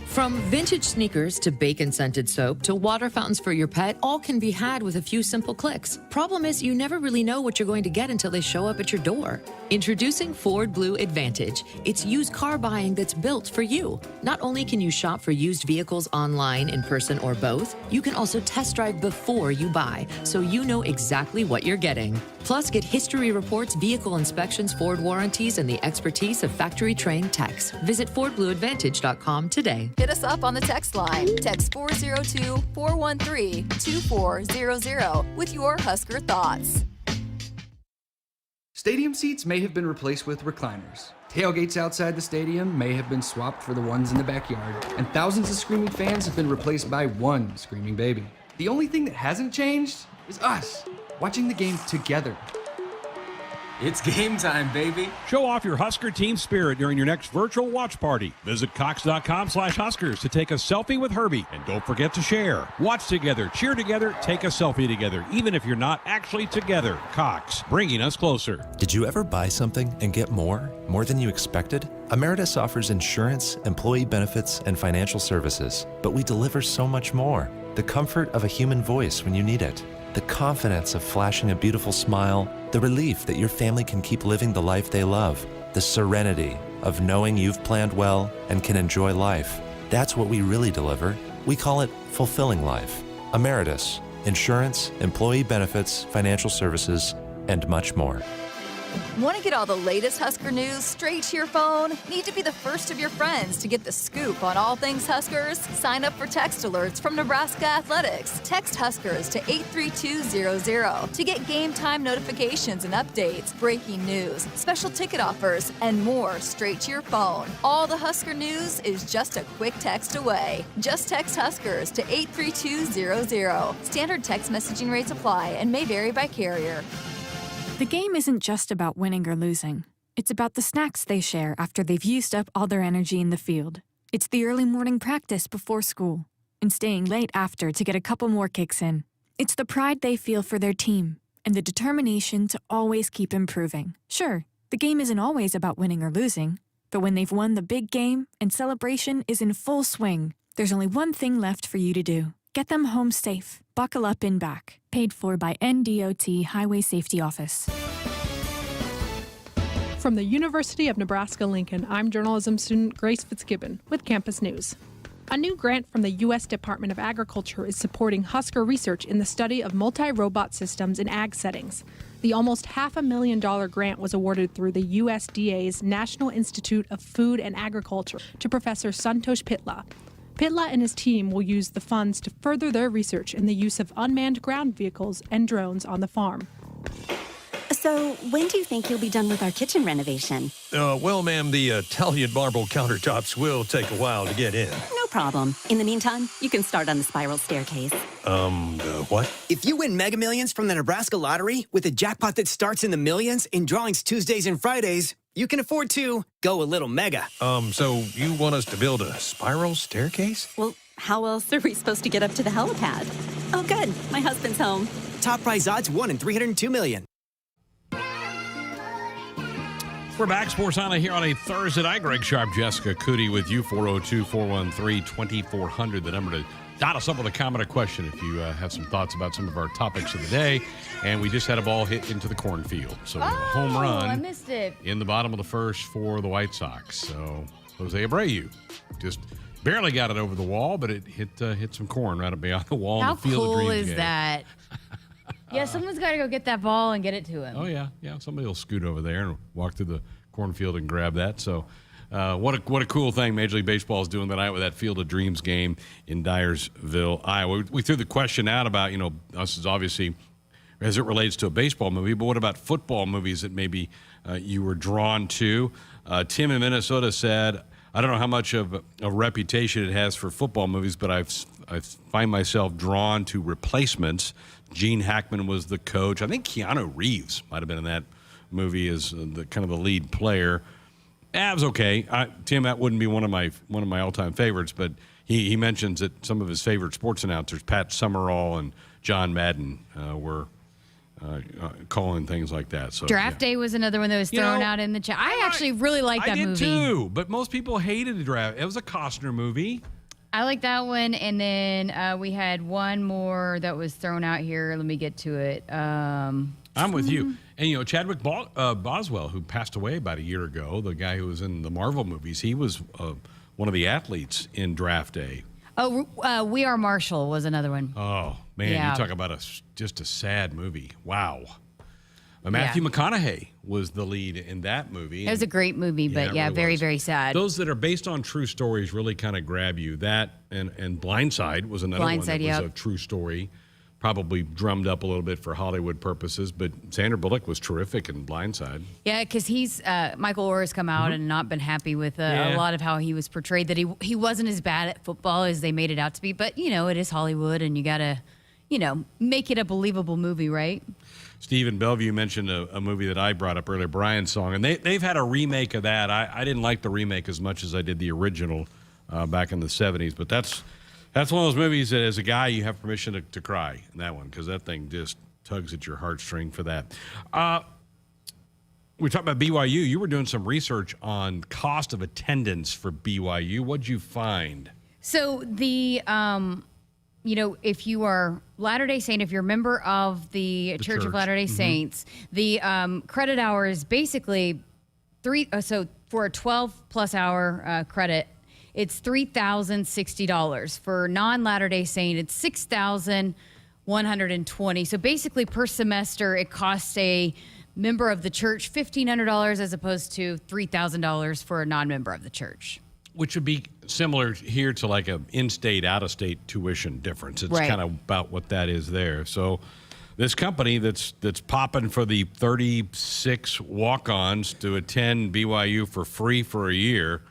From vintage sneakers to bacon-scented soap to water fountains for your pet, all can be had with a few simple clicks. Problem is, you never really know what you're going to get until they show up at your door. Introducing Ford Blue Advantage. It's used car buying that's built for you. Not only can you shop for used vehicles online, in person, or both, you can also test drive before you buy, so you know exactly what you're getting. Plus, get history reports, vehicle inspections, Ford warranties, and the expertise of factory-trained techs. Visit FordBlueAdvantage.com today. Hit us up on the text line. Text 402-413-2400 with your Husker thoughts. Stadium seats may have been replaced with recliners. Tailgates outside the stadium may have been swapped for the ones in the backyard. And thousands of screaming fans have been replaced by one screaming baby. The only thing that hasn't changed is us, watching the game together. It's game time, baby. Show off your Husker team spirit during your next virtual watch party. Visit Cox.com/Huskers to take a selfie with Herbie. And don't forget to share. Watch together, cheer together, take a selfie together, even if you're not actually together. Cox, bringing us closer. Did you ever buy something and get more? More than you expected? Emeritus offers insurance, employee benefits, and financial services. But we deliver so much more. The comfort of a human voice when you need it. The confidence of flashing a beautiful smile, the relief that your family can keep living the life they love, the serenity of knowing you've planned well and can enjoy life. That's what we really deliver. We call it fulfilling life. Emeritus, insurance, employee benefits, financial services, and much more. Want to get all the latest Husker news straight to your phone? Need to be the first of your friends to get the scoop on all things Huskers? Sign up for text alerts from Nebraska Athletics. Text Huskers to 83200 to get game time notifications and updates, breaking news, special ticket offers, and more straight to your phone. All the Husker news is just a quick text away. Just text Huskers to 83200. Standard text messaging rates apply and may vary by carrier. The game isn't just about winning or losing. It's about the snacks they share after they've used up all their energy in the field. It's the early morning practice before school and staying late after to get a couple more kicks in. It's the pride they feel for their team and the determination to always keep improving. Sure, the game isn't always about winning or losing, but when they've won the big game and celebration is in full swing, there's only one thing left for you to do. Get them home safe. Buckle up in back. Paid for by NDOT Highway Safety Office. From the University of Nebraska-Lincoln, I'm journalism student Grace Fitzgibbon with Campus News. A new grant from the U.S. Department of Agriculture is supporting Husker research in the study of multi-robot systems in ag settings. The almost $500,000 grant was awarded through the USDA's National Institute of Food and Agriculture to Professor Santosh Pitla. Pitla and his team will use the funds to further their research in the use of unmanned ground vehicles and drones on the farm. A So, when do you think you'll be done with our kitchen renovation? Well, ma'am, the Italian marble countertops will take a while to get in. No problem. In the meantime, you can start on the spiral staircase. What? If you win Mega Millions from the Nebraska Lottery with a jackpot that starts in the millions in drawings Tuesdays and Fridays, you can afford to go a little mega. So you want us to build a spiral staircase? Well, how else are we supposed to get up to the helipad? Oh, good. My husband's home. Top prize odds 1 in 302 million. We're back, Sports Honda, here on a Thursday night. Greg Sharpe, Jessica Coody with you, 402-413-2400, the number to dot us up with a comment or question if you have some thoughts about some of our topics of the day. And we just had a ball hit into the cornfield. So we have a home run I missed it. in the bottom of the first for the White Sox. So Jose Abreu just barely got it over the wall, but it hit some corn right up beyond the wall. How in the Field of cool Dreams is game. that? Yeah, someone's got to go get that ball and get it to him. Oh, yeah. Somebody will scoot over there and walk through the cornfield and grab that. So what a cool thing Major League Baseball is doing tonight with that Field of Dreams game in Dyersville, Iowa. We threw the question out about, us is obviously as it relates to a baseball movie, but what about football movies that maybe you were drawn to? Tim in Minnesota said, I don't know how much of a reputation it has for football movies, but I find myself drawn to Replacements. Gene Hackman was the coach. I think Keanu Reeves might have been in that movie as the kind of the lead player. It was okay. Tim, that wouldn't be one of my all-time favorites, but he mentions that some of his favorite sports announcers, Pat Summerall and John Madden, were calling things like that. So Draft Day was another one that was thrown out in the chat. I actually really like that movie. I did too, but most people hated the draft. It was a Costner movie. I like that one, and then we had one more that was thrown out here. Let me get to it. I'm with you. And, Chadwick Boswell, who passed away about a year ago, the guy who was in the Marvel movies, he was one of the athletes in Draft Day. Oh, We Are Marshall was another one. Oh, man, Yeah. you talk about just a sad movie. Wow. Matthew McConaughey was the lead in that movie. It was a great movie, but it really very, was. very sad. Those that are based on true stories really kind of grab you. That and Blindside was another one that was a true story, probably drummed up a little bit for Hollywood purposes, but Sandra Bullock was terrific in Blindside. Yeah, because he's Michael Orr has come out and not been happy with a lot of how he was portrayed, that he wasn't as bad at football as they made it out to be. But, it is Hollywood, and you got to, make it a believable movie, right? Steve in Bellevue mentioned a movie that I brought up earlier, Brian's Song, and they've had a remake of that. I didn't like the remake as much as I did the original back in the 70s, but that's one of those movies that as a guy you have permission to cry in that one, because that thing just tugs at your heartstring for that. We talked about BYU. You were doing some research on cost of attendance for BYU. What'd you find? So the if you are Latter-day Saint, if you're a member of the Church of Latter-day Saints, the credit hour is basically so for a 12-plus hour credit, it's $3,060. For non-Latter-day Saint, it's $6,120. So basically per semester, it costs a member of the church $1,500 as opposed to $3,000 for a non-member of the church. Which would be similar here to like a in-state, out-of-state tuition difference. It's kind of about what that is there. So this company that's popping for the 36 walk-ons to attend BYU for free for a year,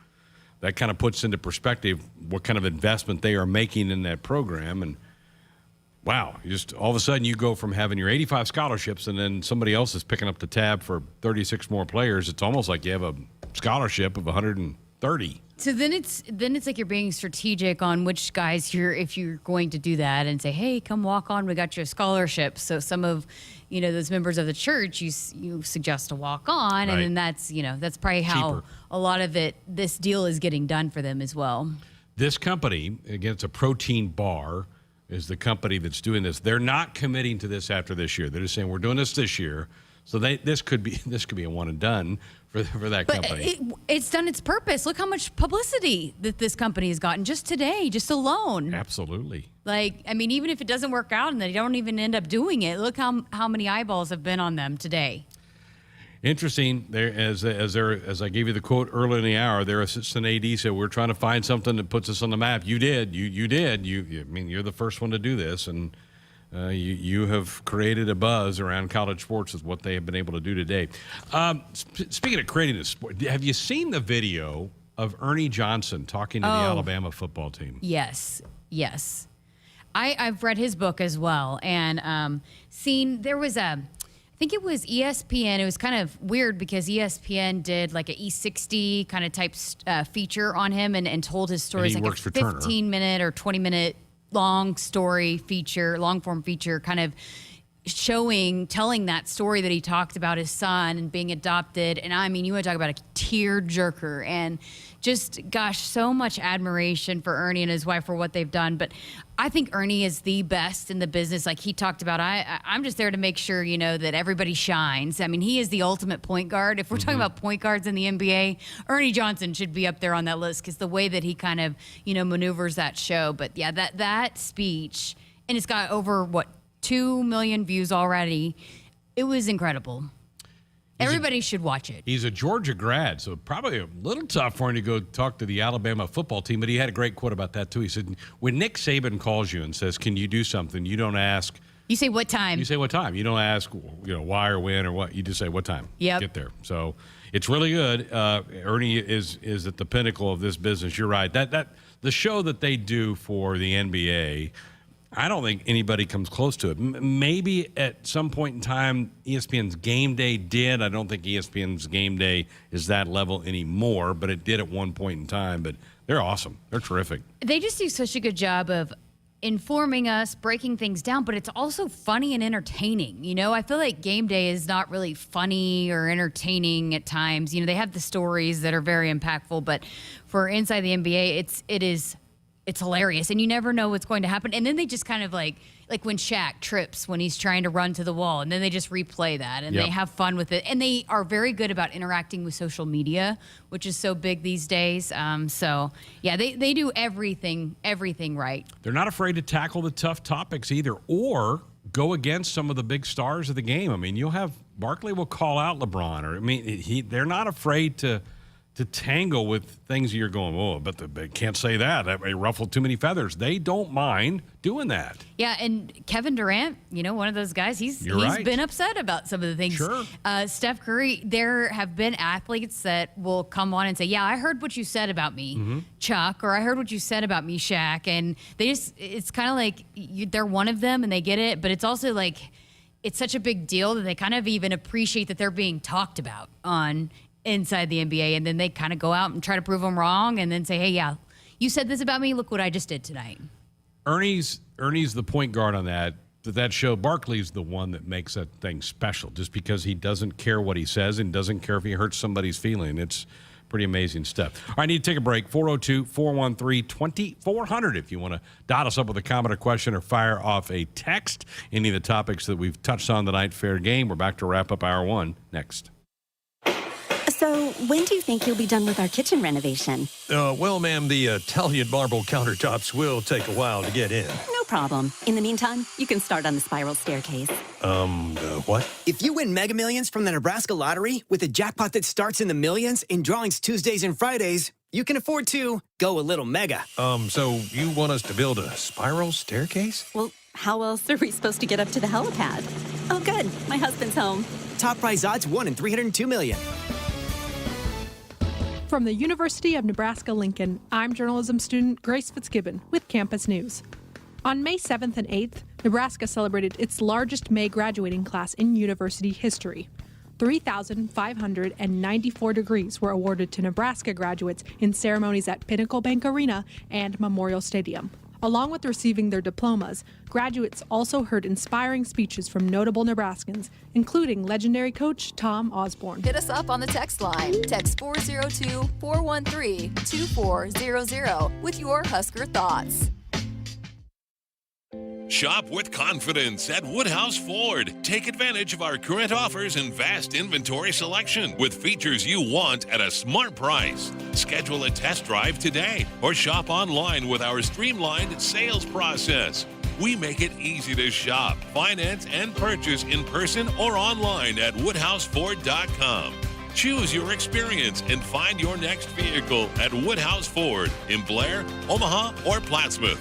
that kind of puts into perspective what kind of investment they are making in that program. And wow, just all of a sudden you go from having your 85 scholarships and then somebody else is picking up the tab for 36 more players. It's almost like you have a scholarship of 130. So then it's like you're being strategic on which guys if you're going to do that and say, hey, come walk on, we got your scholarship. So some of those members of the church you suggest to walk on, and then that's probably how a lot of this deal is getting done for them as well. This company, again, it's a protein bar, is the company that's doing this. They're not committing to this after this year. They're just saying we're doing this year. So this could be a one and done for that company. It's done its purpose. Look how much publicity that this company has gotten just today, just alone. Absolutely. Even if it doesn't work out and they don't even end up doing it, look how many eyeballs have been on them today. Interesting. There, as I gave you the quote earlier in the hour, their assistant AD said, "We're trying to find something that puts us on the map." You did. You did. You're the first one to do this, and You have created a buzz around college sports with what they have been able to do today. Speaking of creating a sport, have you seen the video of Ernie Johnson talking to the Alabama football team? Yes. I've read his book as well, and there was I think it was ESPN. It was kind of weird because ESPN did like a E60 kind of type feature on him and told his stories, like a 15-minute or 20-minute long form feature, kind of telling that story that he talked about his son and being adopted. And I mean, you want to talk about a tear jerker, and just, gosh, so much admiration for Ernie and his wife for what they've done. But I think Ernie is the best in the business. Like he talked about, I'm just there to make sure, that everybody shines. I mean, he is the ultimate point guard. If we're talking about point guards in the NBA, Ernie Johnson should be up there on that list because the way that he kind of, maneuvers that show. But yeah, that speech, and it's got over, 2 million views already. It was incredible. Everybody should watch it. He's a Georgia grad, so probably a little tough for him to go talk to the Alabama football team, but he had a great quote about that, too. He said, when Nick Saban calls you and says, can you do something, you don't ask. You say what time. You say what time. You don't ask, why or when or what. You just say what time. Yep. Get there. So it's really good. Ernie is at the pinnacle of this business. You're right. That the show that they do for the NBA, I don't think anybody comes close to it. Maybe at some point in time, ESPN's Game Day did. I don't think ESPN's Game Day is that level anymore, but it did at one point in time. But they're awesome. They're terrific. They just do such a good job of informing us, breaking things down, but it's also funny and entertaining. I feel like Game Day is not really funny or entertaining at times. They have the stories that are very impactful, but for Inside the NBA, it's hilarious, and you never know what's going to happen. And then they just kind of like when Shaq trips when he's trying to run to the wall, and then they just replay that, and they have fun with it. And they are very good about interacting with social media, which is so big these days. So, yeah, they do everything right. They're not afraid to tackle the tough topics either, or go against some of the big stars of the game. I mean, you'll have Barkley will call out LeBron, they're not afraid to tangle with things you're going, but they can't say that. That may ruffle too many feathers. They don't mind doing that. Yeah, and Kevin Durant, one of those guys, he's been upset about some of the things. Sure. Steph Curry, there have been athletes that will come on and say, yeah, I heard what you said about me, Chuck, or I heard what you said about me, Shaq. And it's kind of like they're one of them and they get it, but it's also like it's such a big deal that they kind of even appreciate that they're being talked about on Inside the NBA, and then they kind of go out and try to prove them wrong and then say, hey, yeah, you said this about me, look what I just did tonight. Ernie's the point guard on that show. Barkley's the one that makes that thing special, just because he doesn't care what he says and doesn't care if he hurts somebody's feeling. It's pretty amazing stuff. All right, I need to take a break. 402-413-2400 if you want to dot us up with a comment or question or fire off a text. Any of the topics that we've touched on tonight, fair game. We're back to wrap up hour one next. So, when do you think you'll be done with our kitchen renovation? Well, ma'am, the Italian marble countertops will take a while to get in. No problem. In the meantime, you can start on the spiral staircase. What? If you win Mega Millions from the Nebraska Lottery with a jackpot that starts in the millions in drawings Tuesdays and Fridays, you can afford to go a little mega. So you want us to build a spiral staircase? Well, how else are we supposed to get up to the helipad? Oh, good. My husband's home. Top prize odds 1 in 302 million. From the University of Nebraska-Lincoln, I'm journalism student Grace Fitzgibbon with Campus News. On May 7th and 8th, Nebraska celebrated its largest May graduating class in university history. 3,594 degrees were awarded to Nebraska graduates in ceremonies at Pinnacle Bank Arena and Memorial Stadium. Along with receiving their diplomas, graduates also heard inspiring speeches from notable Nebraskans, including legendary coach Tom Osborne. Hit us up on the text line. Text 402-413-2400 with your Husker thoughts. Shop with confidence at Woodhouse Ford. Take advantage of our current offers and vast inventory selection with features you want at a smart price. Schedule a test drive today or shop online with our streamlined sales process. We make it easy to shop, finance, and purchase in person or online at woodhouseford.com. Choose your experience and find your next vehicle at Woodhouse Ford in Blair, Omaha, or Plattsmouth.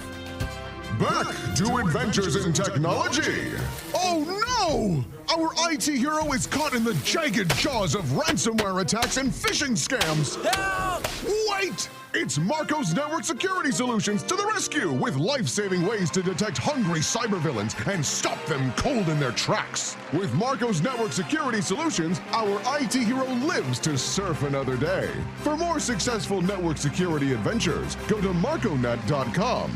back to Adventures in Technology. Oh no! Our IT hero is caught in the jagged jaws of ransomware attacks and phishing scams. Help! Wait! It's Marco's Network Security Solutions to the rescue with life-saving ways to detect hungry cybervillains and stop them cold in their tracks. With Marco's Network Security Solutions, our IT hero lives to surf another day. For more successful network security adventures, go to marconet.com.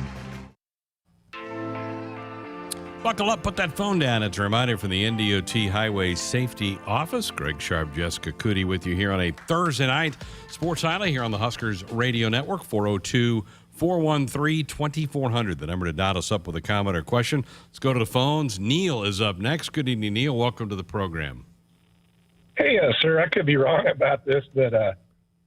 Buckle up, put that phone down. It's a reminder from the NDOT Highway Safety Office. Greg Sharpe, Jessica Coody with you here on a Thursday night. Sports Highlight here on the Huskers Radio Network, 402-413-2400. The number to dial us up with a comment or question. Let's go to the phones. Neil is up next. Good evening, Neil. Welcome to the program. Hey, sir, I could be wrong about this, but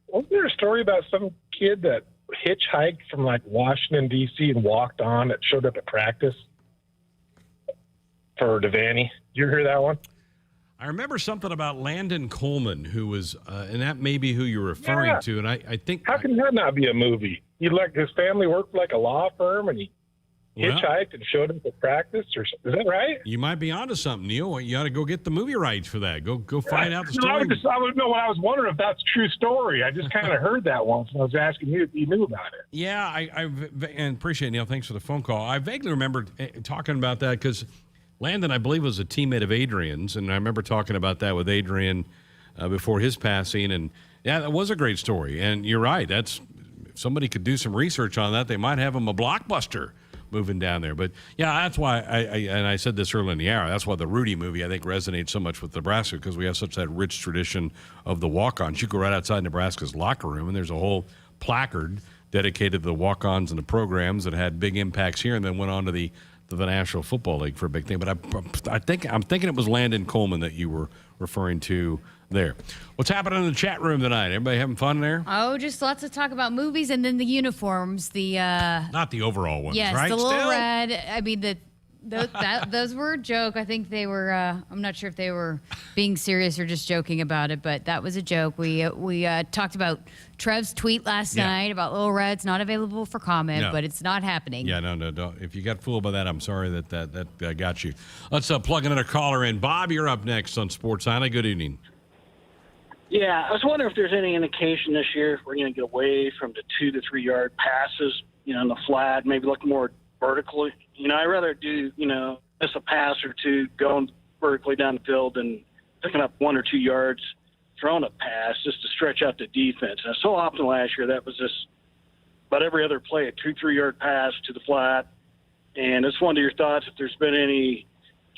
wasn't there a story about some kid that hitchhiked from, like, Washington, D.C. and walked on that showed up at practice for Devaney? Did you hear that one? I remember something about Landon Coleman, who was, and that may be who you're referring to, and I think... How can that not be a movie? His family worked for, like, a law firm, and he hitchhiked and showed up at practice, or is that right? You might be onto something, Neil. You ought to go get the movie rights for that. Go find out the story. I was wondering if that's a true story. I just kind of heard that once, and I was asking you if you knew about it. Yeah, I appreciate it, Neil. Thanks for the phone call. I vaguely remember talking about that because Landon, I believe, was a teammate of Adrian's, and I remember talking about that with Adrian before his passing, and yeah, that was a great story. And you're right. If somebody could do some research on that, they might have him a blockbuster moving down there. But yeah, that's why I said this early in the hour, that's why the Rudy movie, I think, resonates so much with Nebraska, because we have such that rich tradition of the walk-ons. You go right outside Nebraska's locker room, and there's a whole placard dedicated to the walk-ons and the programs that had big impacts here and then went on to the National Football League for a big thing. But I'm thinking it was Landon Coleman that you were referring to there. What's happening in the chat room tonight? Everybody having fun there? Oh, just lots of talk about movies and then the uniforms. Not the overall ones, yes, right? The little Still? red. I mean, those were a joke. I think they were. I'm not sure if they were being serious or just joking about it, but that was a joke. We talked about Trev's tweet last night about Little Red's not available for comment, but it's not happening. Yeah, no, don't. If you got fooled by that, I'm sorry that got you. Let's plug another caller in. Bob, you're up next on Sports Highlight. Good evening. Yeah, I was wondering if there's any indication this year if we're going to get away from the 2 to 3 yard passes, in the flat, maybe look more vertically. I'd rather do, miss a pass or two going vertically down the field than picking up 1 or 2 yards, throwing a pass just to stretch out the defense. And so often last year that was just about every other play, a 2-3 yard pass to the flat. And I just wondered your thoughts if there's been any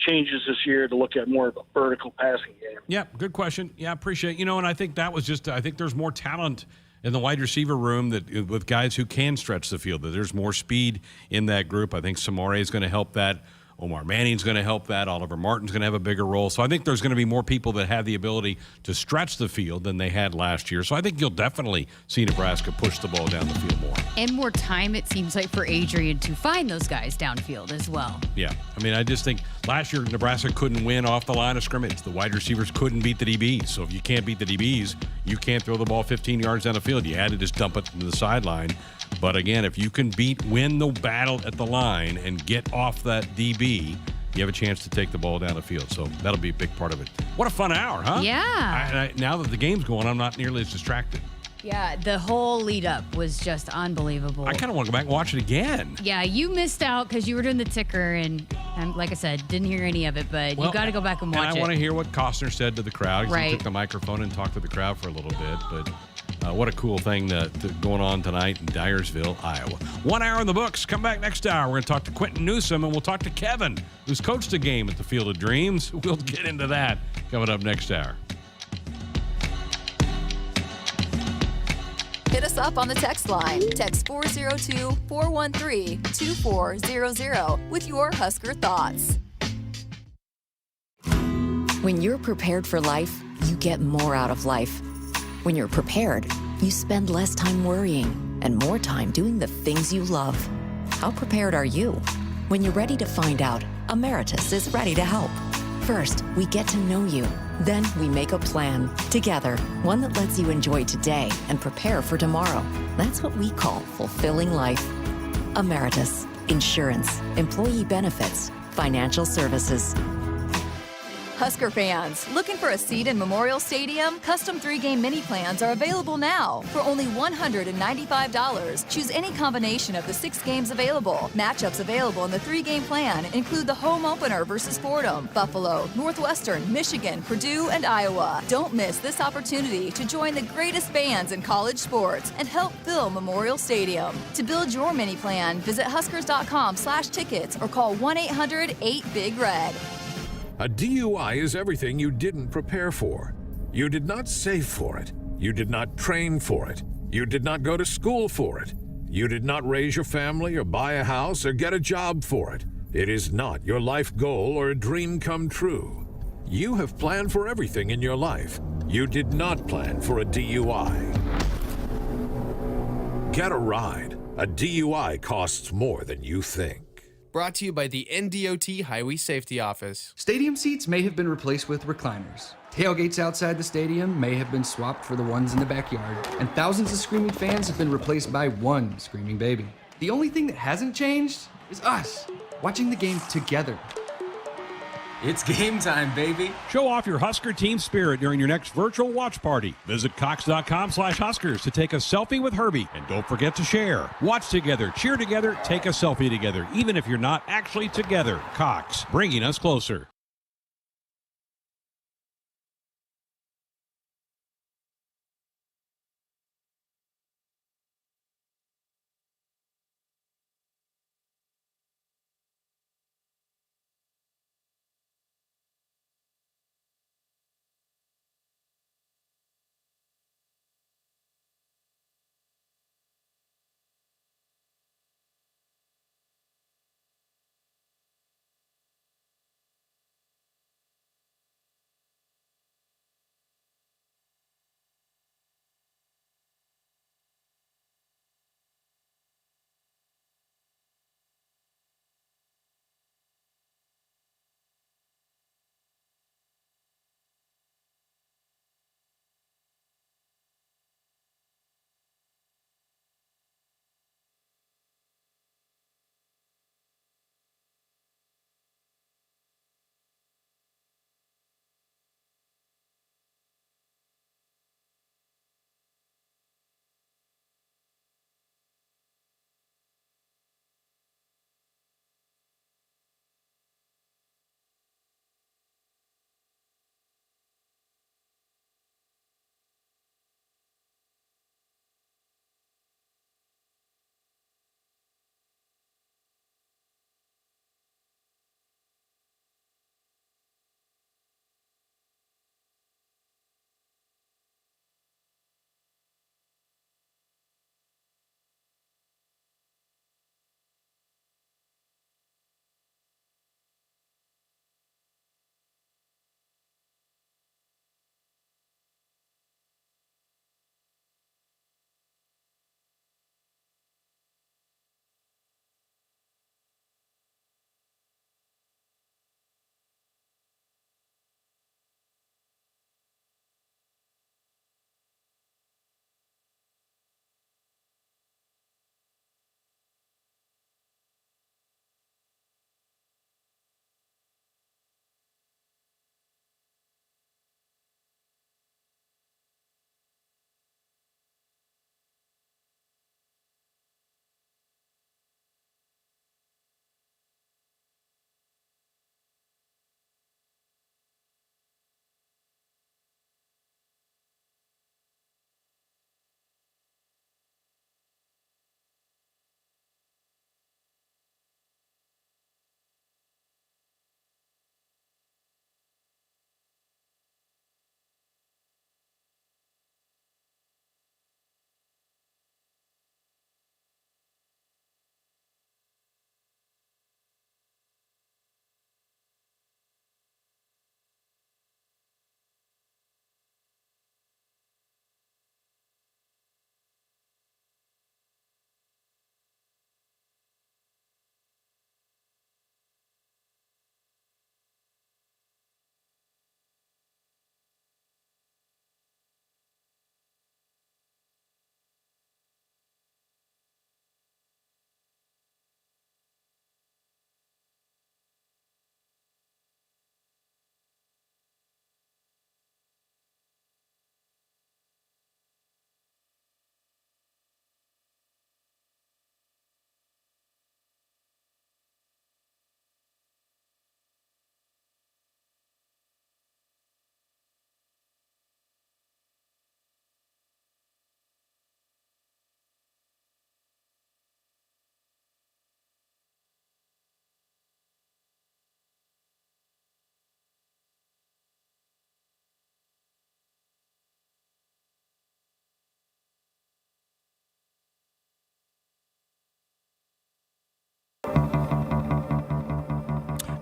changes this year to look at more of a vertical passing game. Yeah, good question. Yeah, appreciate it. And I think that was just, I think there's more talent in the wide receiver room that with guys who can stretch the field, that there's more speed in that group. I think Samori is going to help that. Omar Manning's going to help that. Oliver Martin's going to have a bigger role. So I think there's going to be more people that have the ability to stretch the field than they had last year. So I think you'll definitely see Nebraska push the ball down the field more. And more time, it seems like, for Adrian to find those guys downfield as well. Yeah. I mean, I just think last year Nebraska couldn't win off the line of scrimmage. The wide receivers couldn't beat the DBs. So if you can't beat the DBs, you can't throw the ball 15 yards down the field. You had to just dump it to the sideline. But again, if you can win the battle at the line and get off that DB, you have a chance to take the ball down the field. So that'll be a big part of it. What a fun hour, huh? Yeah. Now that the game's going, I'm not nearly as distracted. Yeah, the whole lead up was just unbelievable. I kind of want to go back and watch it again. Yeah, you missed out because you were doing the ticker, and like I said, didn't hear any of it, but you got to go back and watch it. And I want to hear what Costner said to the crowd. Right. He took the microphone and talked to the crowd for a little bit, but what a cool thing going on tonight in Dyersville, Iowa. 1 hour in the books. Come back next hour. We're going to talk to Quentin Newsom, and we'll talk to Kevin, who's coached a game at the Field of Dreams. We'll get into that coming up next hour. Hit us up on the text line. Text 402-413-2400 with your Husker thoughts. When you're prepared for life, you get more out of life. When you're prepared, you spend less time worrying and more time doing the things you love. How prepared are you? When you're ready to find out, Emeritus is ready to help. First, we get to know you. Then we make a plan together, one that lets you enjoy today and prepare for tomorrow. That's what we call fulfilling life. Emeritus, insurance, employee benefits, financial services. Husker fans, looking for a seat in Memorial Stadium? Custom 3-game mini plans are available now for only $195. Choose any combination of the 6 games available. Matchups available in the 3-game plan include the home opener versus Fordham, Buffalo, Northwestern, Michigan, Purdue, and Iowa. Don't miss this opportunity to join the greatest fans in college sports and help fill Memorial Stadium. To build your mini plan, visit huskers.com/tickets or call 1-800-8-BIG-RED. A DUI is everything you didn't prepare for. You did not save for it. You did not train for it. You did not go to school for it. You did not raise your family or buy a house or get a job for it. It is not your life goal or a dream come true. You have planned for everything in your life. You did not plan for a DUI. Get a ride. A DUI costs more than you think. Brought to you by the NDOT Highway Safety Office. Stadium seats may have been replaced with recliners. Tailgates outside the stadium may have been swapped for the ones in the backyard. And thousands of screaming fans have been replaced by one screaming baby. The only thing that hasn't changed is us, watching the game together. It's game time, baby. Show off your Husker team spirit during your next virtual watch party. Visit Cox.com/Huskers to take a selfie with Herbie. And don't forget to share. Watch together, cheer together, take a selfie together, even if you're not actually together. Cox, bringing us closer.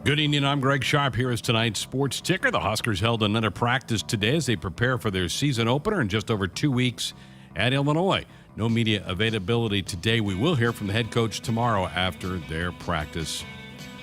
Good evening, I'm Greg Sharpe. Here is tonight's Sports Ticker. The Huskers held another practice today as they prepare for their season opener in just over 2 weeks at Illinois. No media availability today. We will hear from the head coach tomorrow after their practice.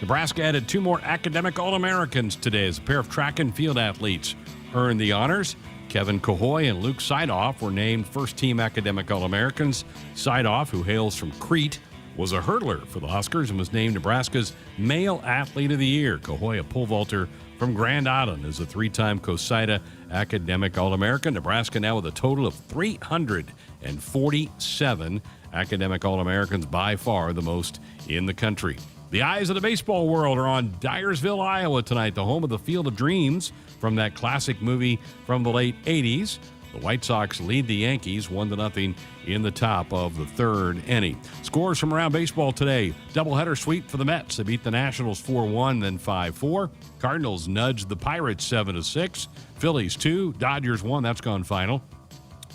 Nebraska added 2 more academic All-Americans today as a pair of track and field athletes earned the honors. Kevin Cahoy and Luke Seidoff were named first-team academic All-Americans. Seidoff, who hails from Crete, was a hurdler for the Huskers and was named Nebraska's Male Athlete of the Year. Cahoy, a pole vaulter from Grand Island, is a 3-time COSIDA Academic All-American. Nebraska now with a total of 347 Academic All-Americans, by far the most in the country. The eyes of the baseball world are on Dyersville, Iowa tonight, the home of the Field of Dreams from that classic movie from the late 80s. The White Sox lead the Yankees 1-0 in the top of the 3rd inning. Scores from around baseball today. Doubleheader sweep for the Mets. They beat the Nationals 4-1, then 5-4. Cardinals nudged the Pirates 7-6. Phillies 2, Dodgers 1. That's gone final.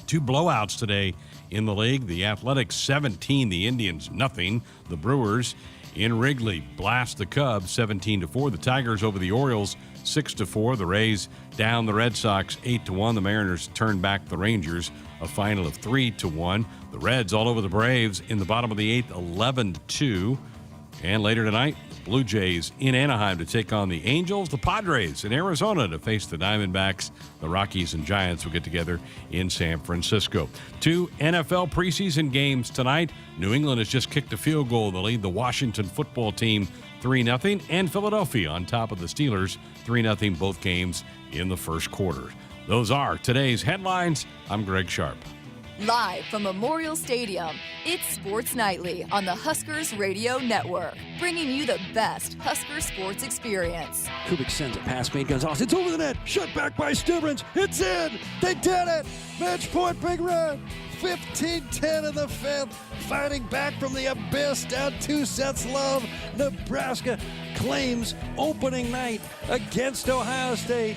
2 blowouts today in the league. The Athletics 17, the Indians nothing. The Brewers in Wrigley blast the Cubs 17-4. The Tigers over the Orioles 6-4. The Rays down the Red Sox 8-1. The Mariners turned back the Rangers, a final of 3-1. The Reds all over the Braves in the bottom of the 8th, 11-2. And later tonight, Blue Jays in Anaheim to take on the Angels. The Padres in Arizona to face the Diamondbacks. The Rockies and Giants will get together in San Francisco. 2 NFL preseason games tonight. New England has just kicked a field goal to lead the Washington football team 3-0. And Philadelphia on top of the Steelers 3-0, both games in the first quarter. Those are today's headlines. I'm Greg Sharpe. Live from Memorial Stadium, it's Sports Nightly on the Huskers Radio Network, bringing you the best Husker sports experience. Kubik sends a pass, made Gonzalez. It's over the net. Shut back by Stivrins. It's in. They did it. Match point, Big Red. 15-10 in the 5th. Fighting back from the abyss, down 2 sets love. Nebraska claims opening night against Ohio State.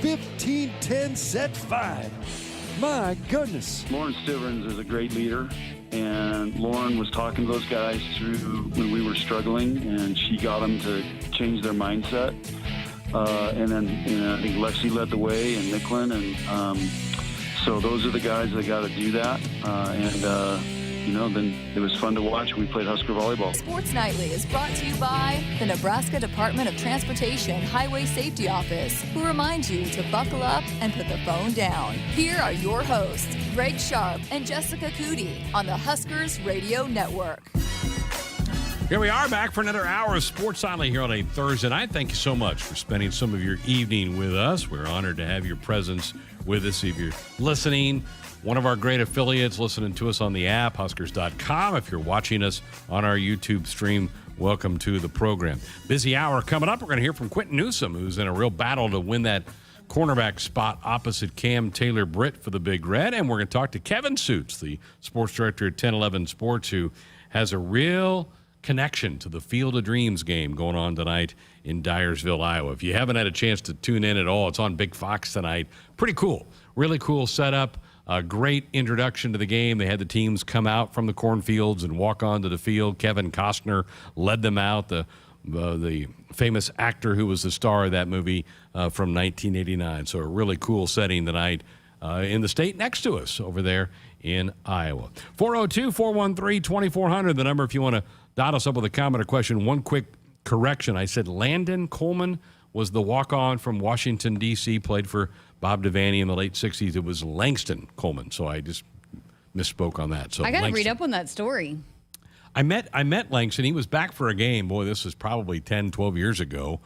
15-10 set 5. My goodness. Lauren Stivrins is a great leader, and Lauren was talking to those guys through when we were struggling, and she got them to change their mindset. And then I think Lexi led the way, and Nicklin, and so those are the guys that got to do that. Then it was fun to watch. We played Husker volleyball. Sports Nightly is brought to you by the Nebraska Department of Transportation Highway Safety Office, who reminds you to buckle up and put the phone down. Here are your hosts, Greg Sharpe and Jessica Coody on the Huskers Radio Network. Here we are back for another hour of Sports Nightly here on a Thursday night. Thank you so much for spending some of your evening with us. We're honored to have your presence with us. If you're listening, one of our great affiliates, listening to us on the app, Huskers.com. If you're watching us on our YouTube stream, welcome to the program. Busy hour coming up. We're going to hear from Quentin Newsom, who's in a real battle to win that cornerback spot opposite Cam Taylor-Britt for the Big Red. And we're going to talk to Kevin Suits, the sports director at 1011 Sports, who has a real connection to the Field of Dreams game going on tonight in Dyersville, Iowa. If you haven't had a chance to tune in at all, it's on Big Fox tonight. Pretty cool. Really cool setup. A great introduction to the game. They had the teams come out from the cornfields and walk onto the field. Kevin Costner led them out, the famous actor who was the star of that movie from 1989. So a really cool setting tonight in the state next to us over there in Iowa. 402-413-2400, the number if you want to dot us up with a comment or question. One quick correction. I said Landon Coleman was the walk-on from Washington, D.C., played for Bob Devaney in the late 60s. It was Langston Coleman, so I just misspoke on that. So I got to read up on that story. I met Langston. He was back for a game. Boy, this was probably 10, 12 years ago.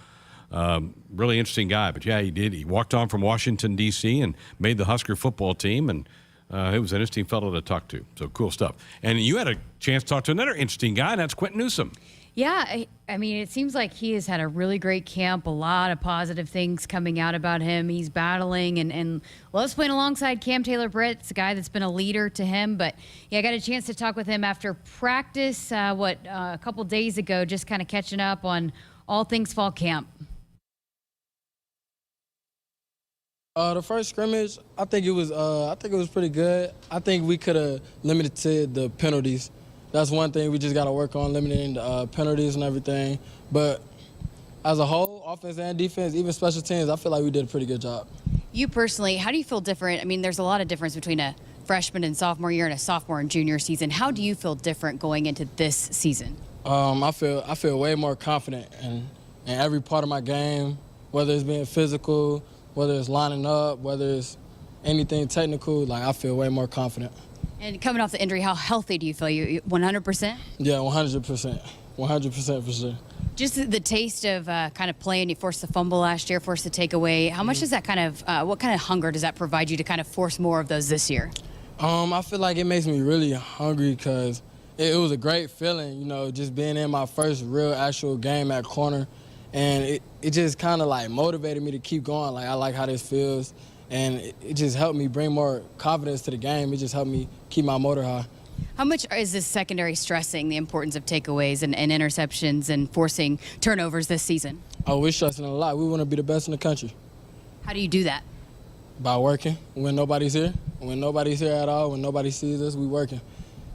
Really interesting guy. But, yeah, he did. He walked on from Washington, D.C., and made the Husker football team, and it was an interesting fellow to talk to. So cool stuff. And you had a chance to talk to another interesting guy, and that's Quentin Newsom. Yeah, I mean, it seems like he has had a really great camp, a lot of positive things coming out about him. He's battling and loves playing alongside Cam Taylor-Britt. It's a guy that's been a leader to him. But, yeah, I got a chance to talk with him after practice, a couple days ago, just kind of catching up on all things fall camp. The first scrimmage, I think it was pretty good. I think we could have limited the penalties. That's one thing we just got to work on, limiting the penalties and everything. But as a whole, offense and defense, even special teams, I feel like we did a pretty good job. You personally, how do you feel different? I mean, there's a lot of difference between a freshman and sophomore year and a sophomore and junior season. How do you feel different going into this season? I feel way more confident in every part of my game, whether it's being physical, whether it's lining up, whether it's anything technical. Like, I feel way more confident. And coming off the injury, how healthy do you feel? You 100%? Yeah, 100%. 100% for sure. Just the taste of kind of playing, you forced the fumble last year, forced the takeaway. How much does that kind of, what kind of hunger does that provide you to kind of force more of those this year? I feel like it makes me really hungry because it was a great feeling, you know, just being in my first real actual game at corner. And it just kind of like motivated me to keep going. Like, I like how this feels. And it just helped me bring more confidence to the game. It just helped me keep my motor high. How much is this secondary stressing the importance of takeaways and interceptions and forcing turnovers this season? Oh, we're stressing a lot. We want to be the best in the country. How do you do that? By working when nobody's here. When nobody's here at all, when nobody sees us, we working.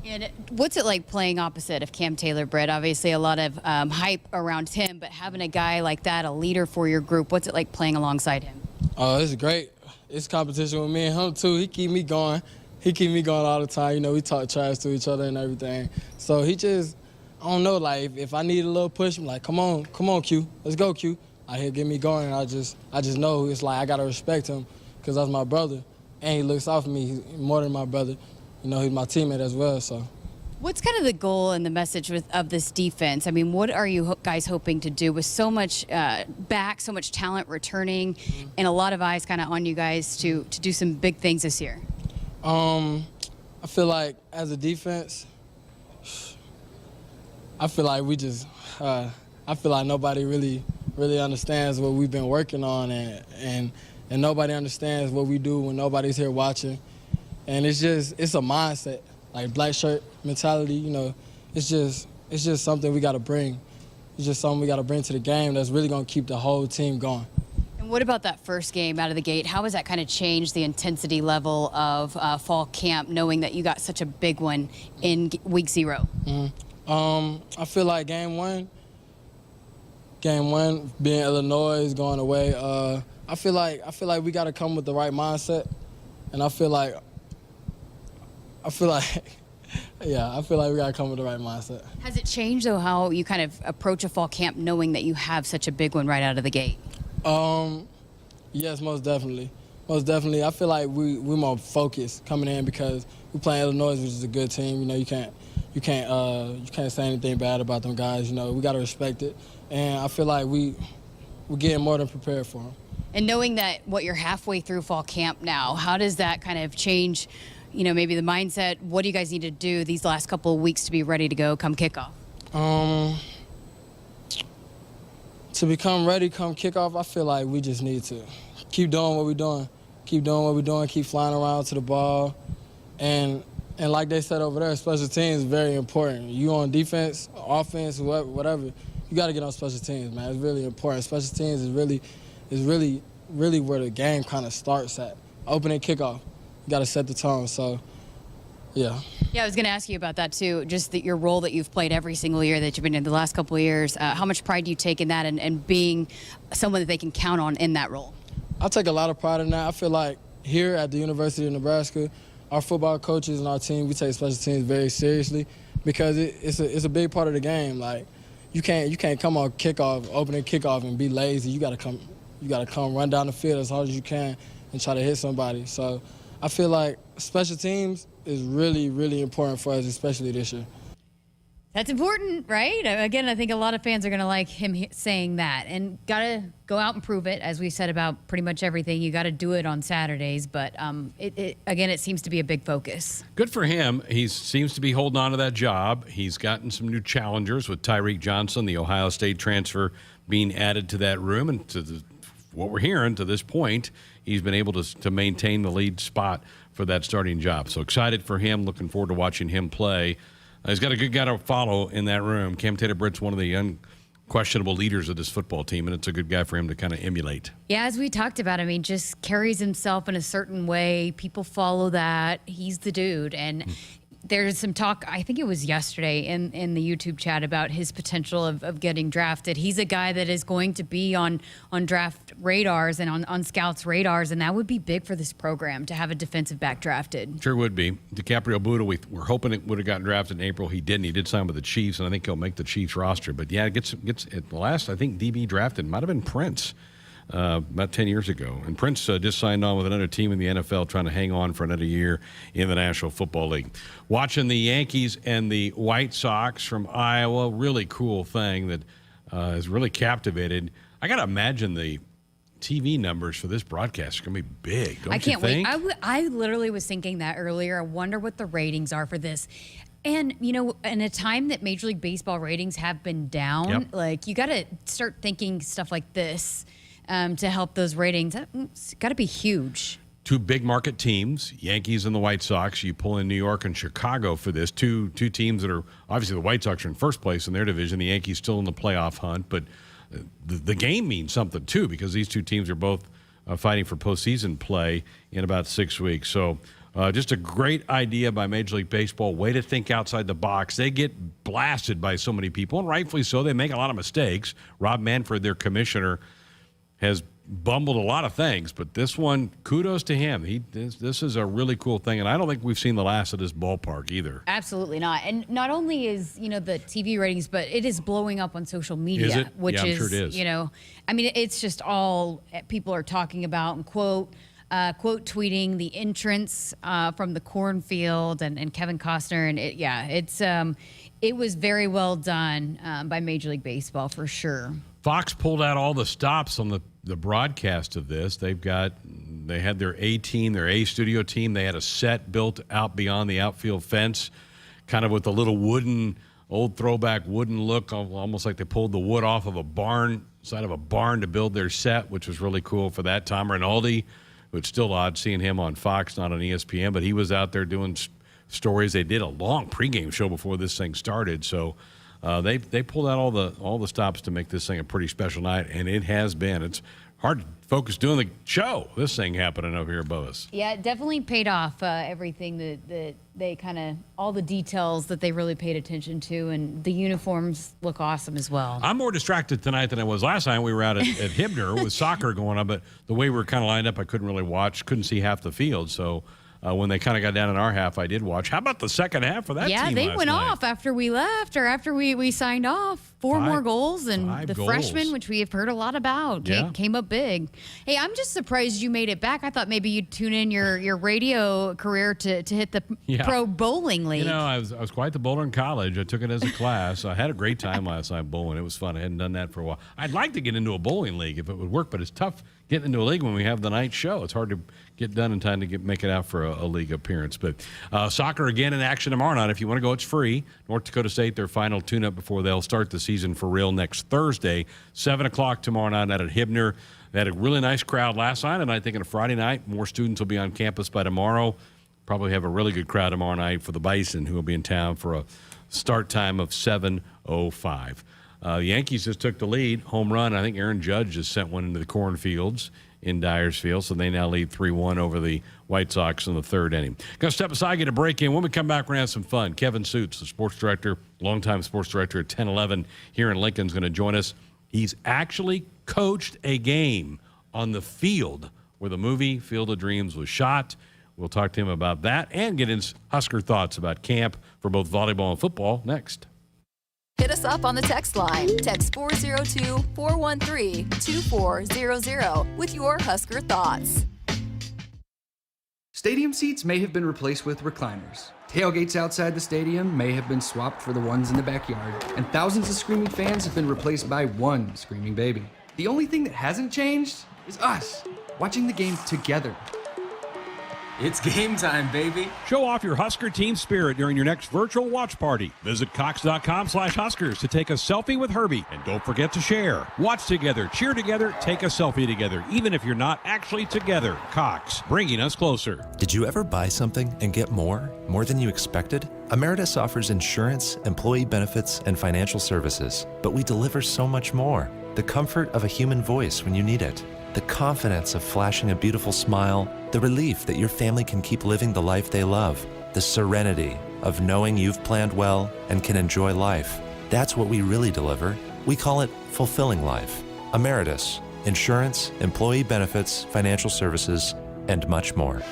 And what's it like playing opposite of Cam Taylor-Britt? Obviously a lot of hype around him, but having a guy like that, a leader for your group, what's it like playing alongside him? Oh, it's great. It's competition with me and him, too. He keep me going. He keep me going all the time. You know, we talk trash to each other and everything. So he just, I don't know, like, if I need a little push, I'm like, come on, Q. Let's go, Q. He'll get me going, and I just know it's like I got to respect him because that's my brother. And he looks out for me. He's more than my brother. You know, he's my teammate as well, so. What's kind of the goal and the message of this defense? I mean, what are you guys hoping to do with so much so much talent returning, and a lot of eyes kind of on you guys to do some big things this year? I feel like as a defense, I feel like we just, I feel like nobody really understands what we've been working on, and nobody understands what we do when nobody's here watching. And it's a mindset, like black shirt mentality, you know. It's just something we got to bring. It's just something we got to bring to the game that's really going to keep the whole team going. And what about that first game out of the gate? How has that kind of changed the intensity level of fall camp, knowing that you got such a big one in week 0? I feel like game one being Illinois, going away, I feel like we got to come with the right mindset, and I feel like we got to come with the right mindset. Has it changed, though, how you kind of approach a fall camp knowing that you have such a big one right out of the gate? Yes, most definitely. Most definitely. I feel like we're more focused coming in because we playing Illinois, which is a good team. You know, you can't say anything bad about them guys. You know, we got to respect it. And I feel like we're getting more than prepared for them. And knowing that you're halfway through fall camp now, how does that kind of change, you know, maybe the mindset? What do you guys need to do these last couple of weeks to be ready to go come kickoff? To become ready come kickoff, I feel like we just need to keep doing what we're doing. Keep doing what we're doing, keep flying around to the ball. And like they said over there, special teams is very important. You on defense, offense, whatever, you got to get on special teams, man. It's really important. Special teams is really where the game kind of starts at. Opening kickoff, you got to set the tone, so, yeah. Yeah, I was going to ask you about that, too, just your role that you've played every single year that you've been in the last couple of years. How much pride do you take in that and being someone that they can count on in that role? I take a lot of pride in that. I feel like here at the University of Nebraska, our football coaches and our team, we take special teams very seriously because it's a big part of the game. Like, you can't come on opening kickoff and be lazy. You gotta come run down the field as hard as you can and try to hit somebody. So I feel like special teams is really, really important for us, especially this year. That's important, right? Again, I think a lot of fans are going to like him saying that. And got to go out and prove it, as we said about pretty much everything. You got to do it on Saturdays. But, again, it seems to be a big focus. Good for him. He seems to be holding on to that job. He's gotten some new challengers with Tyreek Johnson, the Ohio State transfer, being added to that room. And what we're hearing to this point, he's been able to maintain the lead spot for that starting job. So excited for him. Looking forward to watching him play. He's got a good guy to follow in that room. Cam Taylor-Britt's one of the unquestionable leaders of this football team, and it's a good guy for him to kind of emulate. Yeah, as we talked about, I mean, just carries himself in a certain way. People follow that. He's the dude. And there's some talk, I think it was yesterday in the YouTube chat, about his potential of getting drafted. He's a guy that is going to be on draft radars and on scouts radars, and that would be big for this program to have a defensive back drafted. Sure would be. DiCaprio Buddha, we're hoping it would have gotten drafted in April. He didn't. He did sign with the Chiefs, and I think he'll make the Chiefs roster. But yeah, it gets at the last, I think, DB drafted might have been Prince. About 10 years ago. And Prince just signed on with another team in the NFL, trying to hang on for another year in the National Football League. Watching the Yankees and the White Sox from Iowa, really cool thing that has really captivated. I got to imagine the TV numbers for this broadcast are going to be big, don't you think? I can't wait. I literally was thinking that earlier. I wonder what the ratings are for this. And, you know, in a time that Major League Baseball ratings have been down, like, you got to start thinking stuff like this. To help those ratings. It's got to be huge. Two big market teams, Yankees and the White Sox. You pull in New York and Chicago for this. Two teams that are, obviously the White Sox are in first place in their division. The Yankees still in the playoff hunt. But the game means something, too, because these two teams are both fighting for postseason play in about 6 weeks. So just a great idea by Major League Baseball. Way to think outside the box. They get blasted by so many people, and rightfully so. They make a lot of mistakes. Rob Manfred, their commissioner, has bumbled a lot of things, but this one, kudos to him. This is a really cool thing, and I don't think we've seen the last of this ballpark either. Absolutely not. And not only is, you know, the TV ratings, but it is blowing up on social media. Is it? Which I'm is, sure it is. You know, I mean, it's just all people are talking about and quote tweeting the entrance from the cornfield and Kevin Costner, and it was very well done by Major League Baseball for sure. Fox pulled out all the stops on the broadcast of this. They had their A team, their A studio team. They had a set built out beyond the outfield fence, kind of with a little old throwback wooden look, almost like they pulled the wood off of side of a barn to build their set, which was really cool for that. Tom Rinaldi, it's still odd seeing him on Fox, not on ESPN, but he was out there doing stories. They did a long pregame show before this thing started, so they pulled out all the stops to make this thing a pretty special night, and it has been. It's hard to focus doing the show. This thing happening over here above us. Yeah, it definitely paid off. Everything that they kind of, all the details that they really paid attention to, and the uniforms look awesome as well. I'm more distracted tonight than I was last time. We were out at Hibner with soccer going on, but the way we were kind of lined up, I couldn't really watch, couldn't see half the field, so. When they kind of got down in our half, I did watch. How about the second half for that team? Yeah, they went night? Off after we left or after we signed off. Four more goals, and the freshman, which we have heard a lot lot about, came up big. Hey, I'm just surprised you made it back. I thought maybe you'd tune in your radio career to hit the pro bowling league. You know, I was quite the bowler in college. I took it as a class. I had a great time last night bowling. It was fun. I hadn't done that for a while. I'd like to get into a bowling league if it would work, but it's tough getting into a league when we have the night show. It's hard to get done in time to make it out for a league appearance. But soccer again in action tomorrow night. If you want to go, it's free. North Dakota State, their final tune-up before they'll start the season for real next Thursday, 7 o'clock tomorrow night at Hibner. They had a really nice crowd last night, and I think on a Friday night, more students will be on campus by tomorrow. Probably have a really good crowd tomorrow night for the Bison, who will be in town for a start time of 7:05. The Yankees just took the lead, home run. I think Aaron Judge just sent one into the cornfields in Dyersfield, so they now lead 3-1 over the White Sox in the third inning. Going to step aside, get a break in. When we come back, we're going to have some fun. Kevin Suits, the sports director, longtime sports director at 1011 here in Lincoln, is going to join us. He's actually coached a game on the field where the movie Field of Dreams was shot. We'll talk to him about that and get his Husker thoughts about camp for both volleyball and football next. Hit us up on the text line. Text 402-413-2400 with your Husker thoughts. Stadium seats may have been replaced with recliners. Tailgates outside the stadium may have been swapped for the ones in the backyard. And thousands of screaming fans have been replaced by one screaming baby. The only thing that hasn't changed is us, watching the game together. It's game time, baby. Show off your Husker team spirit during your next virtual watch party. Visit Cox.com/Huskers to take a selfie with Herbie. And don't forget to share. Watch together, cheer together, take a selfie together, even if you're not actually together. Cox, bringing us closer. Did you ever buy something and get more than you expected? Emeritus offers insurance, employee benefits, and financial services. But we deliver so much more. The comfort of a human voice when you need it. The confidence of flashing a beautiful smile, the relief that your family can keep living the life they love. the serenity of knowing you've planned well and can enjoy life. That's what we really deliver. We call it fulfilling life. Emeritus, insurance, employee benefits, financial services, and much more.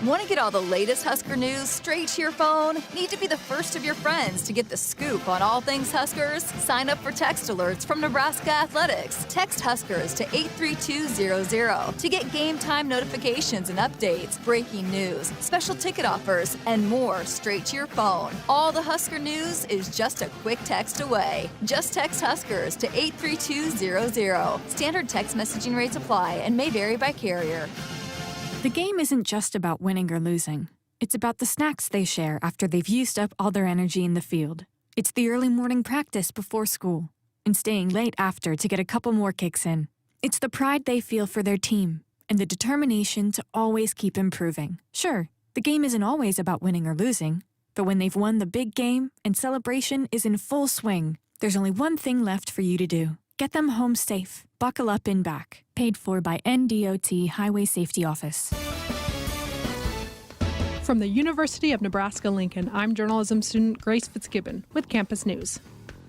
Want to get all the latest Husker news straight to your phone? Need to be the first of your friends to get the scoop on all things Huskers? Sign up for text alerts from Nebraska Athletics. Text Huskers to 83200 to get game time notifications and updates, breaking news, special ticket offers, and more straight to your phone. All the Husker news is just a quick text away. Just text Huskers to 83200. Standard text messaging rates apply and may vary by carrier. The game isn't just about winning or losing. It's about the snacks they share after they've used up all their energy in the field. It's the early morning practice before school and staying late after to get a couple more kicks in. It's the pride they feel for their team and the determination to always keep improving. Sure, the game isn't always about winning or losing, but when they've won the big game and celebration is in full swing, there's only one thing left for you to do. Get them home safe. Buckle up and back. Paid for by NDOT Highway Safety Office. From the University of Nebraska-Lincoln, I'm journalism student Grace Fitzgibbon with Campus News.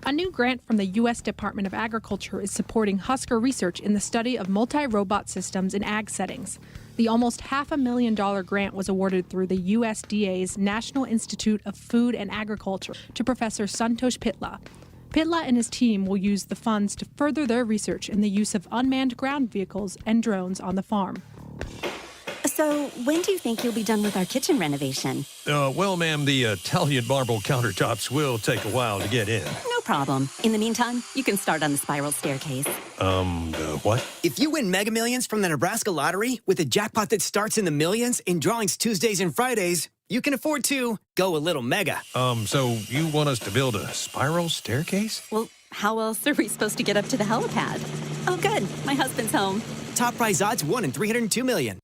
A new grant from the U.S. Department of Agriculture is supporting Husker research in the study of multi-robot systems in ag settings. The almost $500,000 grant was awarded through the USDA's National Institute of Food and Agriculture to Professor Santosh Pitla. Pitla and his team will use the funds to further their research in the use of unmanned ground vehicles and drones on the farm. So, when do you think you'll be done with our kitchen renovation? Well, ma'am, the Italian marble countertops will take a while to get in. No problem. In the meantime, you can start on the spiral staircase. What? If you win Mega Millions from the Nebraska Lottery with a jackpot that starts in the millions in drawings Tuesdays and Fridays, you can afford to go a little mega. So you want us to build a spiral staircase? Well, how else are we supposed to get up to the helipad? Oh, good. My husband's home. Top prize odds 1 in 302 million.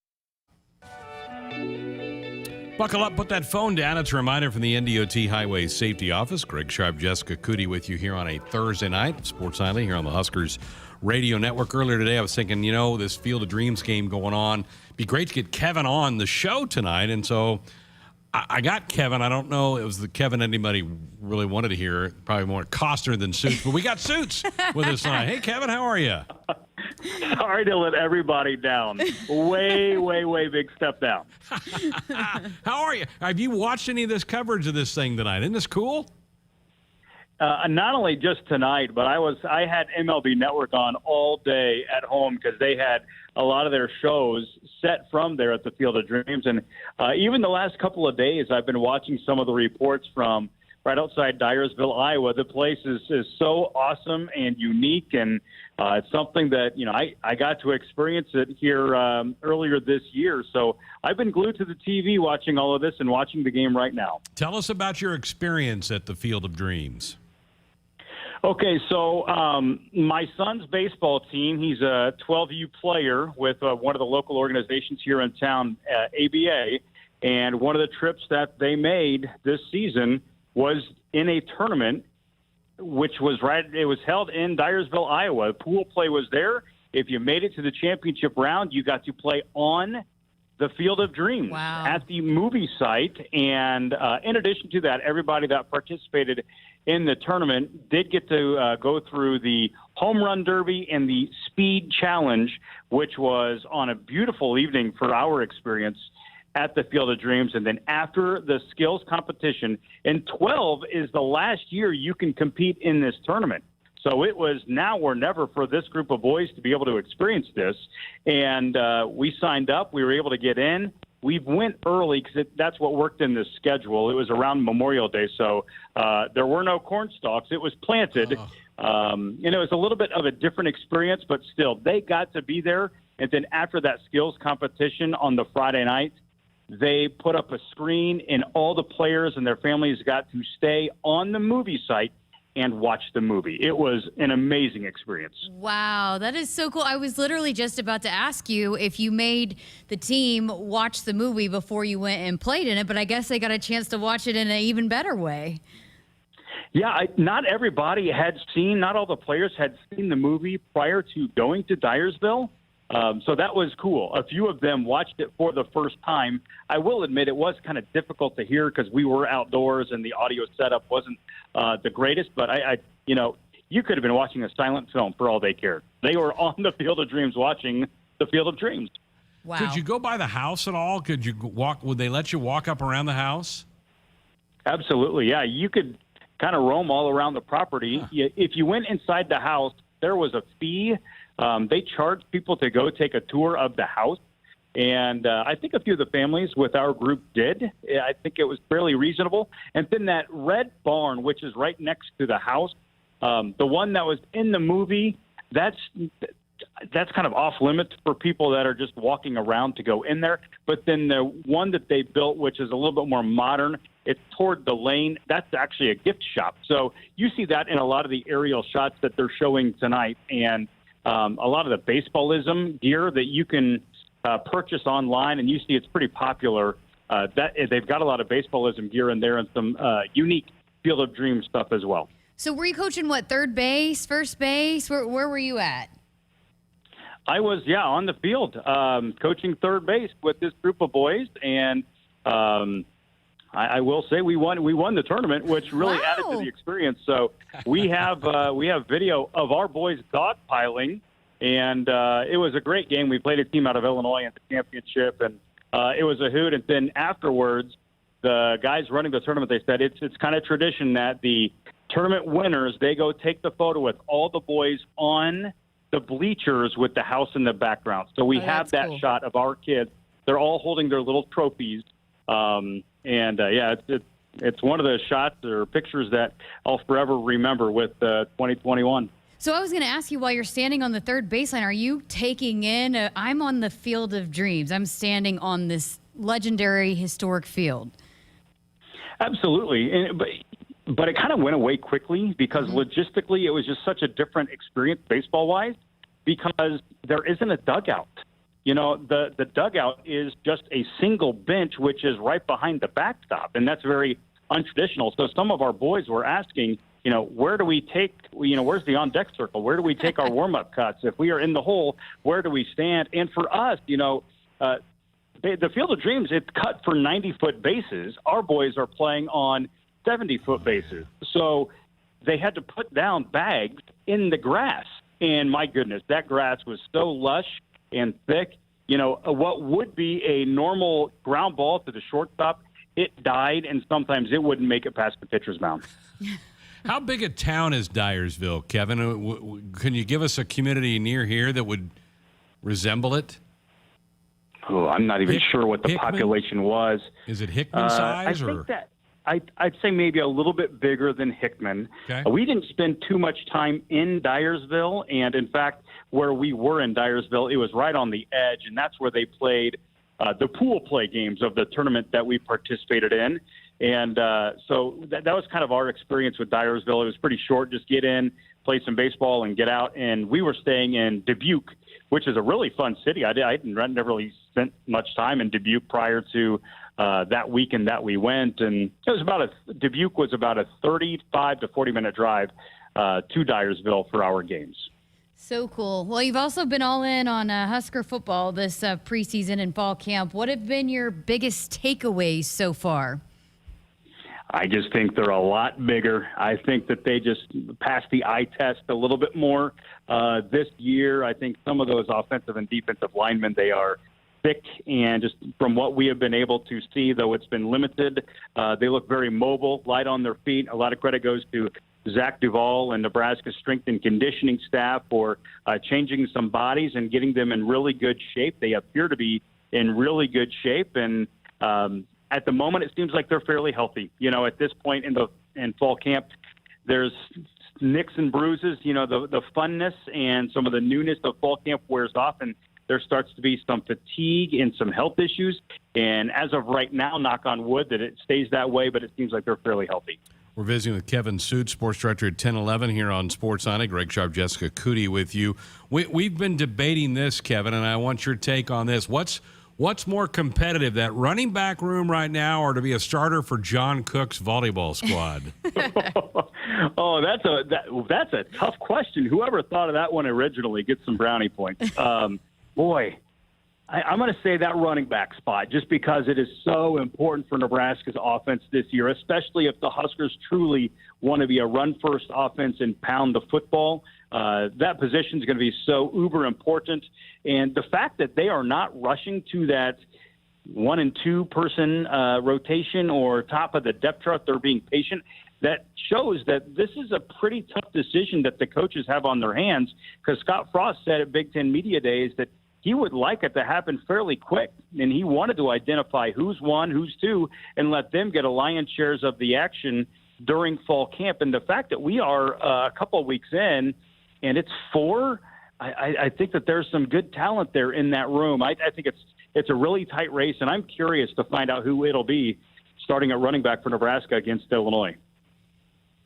Buckle up, put that phone down. It's a reminder from the NDOT Highway Safety Office. Greg Sharpe Jessica Coody with you here on a Thursday night. Sports Nightly here on the Huskers Radio Network. Earlier today, I was thinking, this Field of Dreams game going on. It'd be great to get Kevin on the show tonight. And so I got Kevin. I don't know it was the Kevin anybody really wanted to hear. Probably more Costner than Suits. But we got Suits with us tonight. Hey, Kevin, how are you? Sorry to let everybody down. Way big step down. How are you? Have you watched any of this coverage of this thing tonight? Isn't this cool? Not only just tonight, but I had MLB Network on all day at home because they had a lot of their shows set from there at the Field of Dreams. And even the last couple of days, I've been watching some of the reports from right outside Dyersville, Iowa. The place is so awesome and unique, and it's something that, I got to experience it here earlier this year. So I've been glued to the TV watching all of this and watching the game right now. Tell us about your experience at the Field of Dreams. Okay, so my son's baseball team, he's a 12U player with one of the local organizations here in town, ABA, and one of the trips that they made this season was in a tournament, which was it was held in Dyersville, Iowa. Pool play was there. If you made it to the championship round, you got to play on the Field of Dreams at the movie site. And in addition to that, everybody that participated in the tournament did get to go through the Home Run Derby and the Speed Challenge, which was on a beautiful evening for our experience at the Field of Dreams. And then after the skills competition, and 12 is the last year you can compete in this tournament. So it was now or never for this group of boys to be able to experience this. And we signed up. We were able to get in. We went early because that's what worked in the schedule. It was around Memorial Day, so there were no corn stalks. It was planted. And it was a little bit of a different experience, but still, they got to be there. And then after that skills competition on the Friday night, they put up a screen, and all the players and their families got to stay on the movie site and watch the movie. It was an amazing experience. Wow, that is so cool. I was literally just about to ask you if you made the team watch the movie before you went and played in it, but I guess they got a chance to watch it in an even better way. Yeah, not everybody had seen, not all the players had seen the movie prior to going to Dyersville. So that was cool. A few of them watched it for the first time. I will admit it was kind of difficult to hear because we were outdoors and the audio setup wasn't the greatest. But you could have been watching a silent film for all they cared. They were on the Field of Dreams watching the Field of Dreams. Wow. Could you go by the house at all? Could you walk? Would they let you walk up around the house? Absolutely, yeah. You could kind of roam all around the property. If you went inside the house, there was a fee. They charged people to go take a tour of the house. And I think a few of the families with our group did. I think it was fairly reasonable. And then that red barn, which is right next to the house, the one that was in the movie, that's kind of off limits for people that are just walking around to go in there. But then the one that they built, which is a little bit more modern, it's toward the lane. That's actually a gift shop. So you see that in a lot of the aerial shots that they're showing tonight. And a lot of the baseballism gear that you can purchase online, and you see it's pretty popular. They've got a lot of baseballism gear in there and some unique Field of Dreams stuff as well. So were you coaching, third base, first base? Where were you at? I was, on the field, coaching third base with this group of boys, and I will say we won the tournament, which really added to the experience. So we have video of our boys dogpiling, and it was a great game. We played a team out of Illinois in the championship, and it was a hoot. And then afterwards, the guys running the tournament, they said it's kind of tradition that the tournament winners, they go take the photo with all the boys on the bleachers with the house in the background. So we have that cool shot of our kids. They're all holding their little trophies. It's one of the shots or pictures that I'll forever remember with 2021. So I was going to ask you, while you're standing on the third baseline, are you taking in I'm on the Field of Dreams. I'm standing on this legendary historic field. Absolutely. But it kind of went away quickly because logistically it was just such a different experience baseball-wise because there isn't a dugout. The dugout is just a single bench, which is right behind the backstop, and that's very untraditional. So some of our boys were asking, where do we take, where's the on-deck circle? Where do we take our warm-up cuts? If we are in the hole, where do we stand? And for us, the Field of Dreams, it's cut for 90-foot bases. Our boys are playing on 70-foot bases. So they had to put down bags in the grass. And my goodness, that grass was so lush and thick. What would be a normal ground ball to the shortstop, it died, and sometimes it wouldn't make it past the pitcher's mound. How big a town is Dyersville, Kevin? Can you give us a community near here that would resemble it? Oh, I'm not even sure what the population was. Is it Hickman size? I think that I'd say maybe a little bit bigger than Hickman. Okay. We didn't spend too much time in Dyersville, and in fact, where we were in Dyersville, it was right on the edge, and that's where they played the pool play games of the tournament that we participated in. And so that was kind of our experience with Dyersville. It was pretty short, just get in, play some baseball, and get out. And we were staying in Dubuque, which is a really fun city. I never really spent much time in Dubuque prior to that weekend that we went, and it was Dubuque was about a 35 to 40-minute drive to Dyersville for our games. So cool. Well, you've also been all in on Husker football this preseason and fall camp. What have been your biggest takeaways so far? I just think they're a lot bigger. I think that they just passed the eye test a little bit more this year. I think some of those offensive and defensive linemen, they are thick, and just from what we have been able to see, though it's been limited, they look very mobile, light on their feet. A lot of credit goes to Zach Duvall and Nebraska's strength and conditioning staff for changing some bodies and getting them in really good shape. They appear to be in really good shape, and at the moment it seems like they're fairly healthy. At this point in fall camp, there's nicks and bruises. The funness and some of the newness of fall camp wears off, and there starts to be some fatigue and some health issues. And as of right now, knock on wood, that it stays that way, but it seems like they're fairly healthy. We're visiting with Kevin Sood, sports director at 1011 here on Sports On It. Greg Sharpe, Jessica Coody with you. We've been debating this, Kevin, and I want your take on this. What's more competitive, that running back room right now, or to be a starter for John Cook's volleyball squad? Oh, that's a tough question. Whoever thought of that one originally gets some brownie points. Boy, I'm going to say that running back spot just because it is so important for Nebraska's offense this year, especially if the Huskers truly want to be a run-first offense and pound the football. That position is going to be so uber important. And the fact that they are not rushing to that 1 and 2 person rotation or top of the depth chart, they're being patient. That shows that this is a pretty tough decision that the coaches have on their hands, because Scott Frost said at Big Ten Media Days that he would like it to happen fairly quick, and he wanted to identify who's 1, who's 2, and let them get a lion's shares of the action during fall camp. And the fact that we are a couple of weeks in and it's 4, I think that there's some good talent there in that room. I think it's a really tight race, and I'm curious to find out who it'll be starting at running back for Nebraska against Illinois.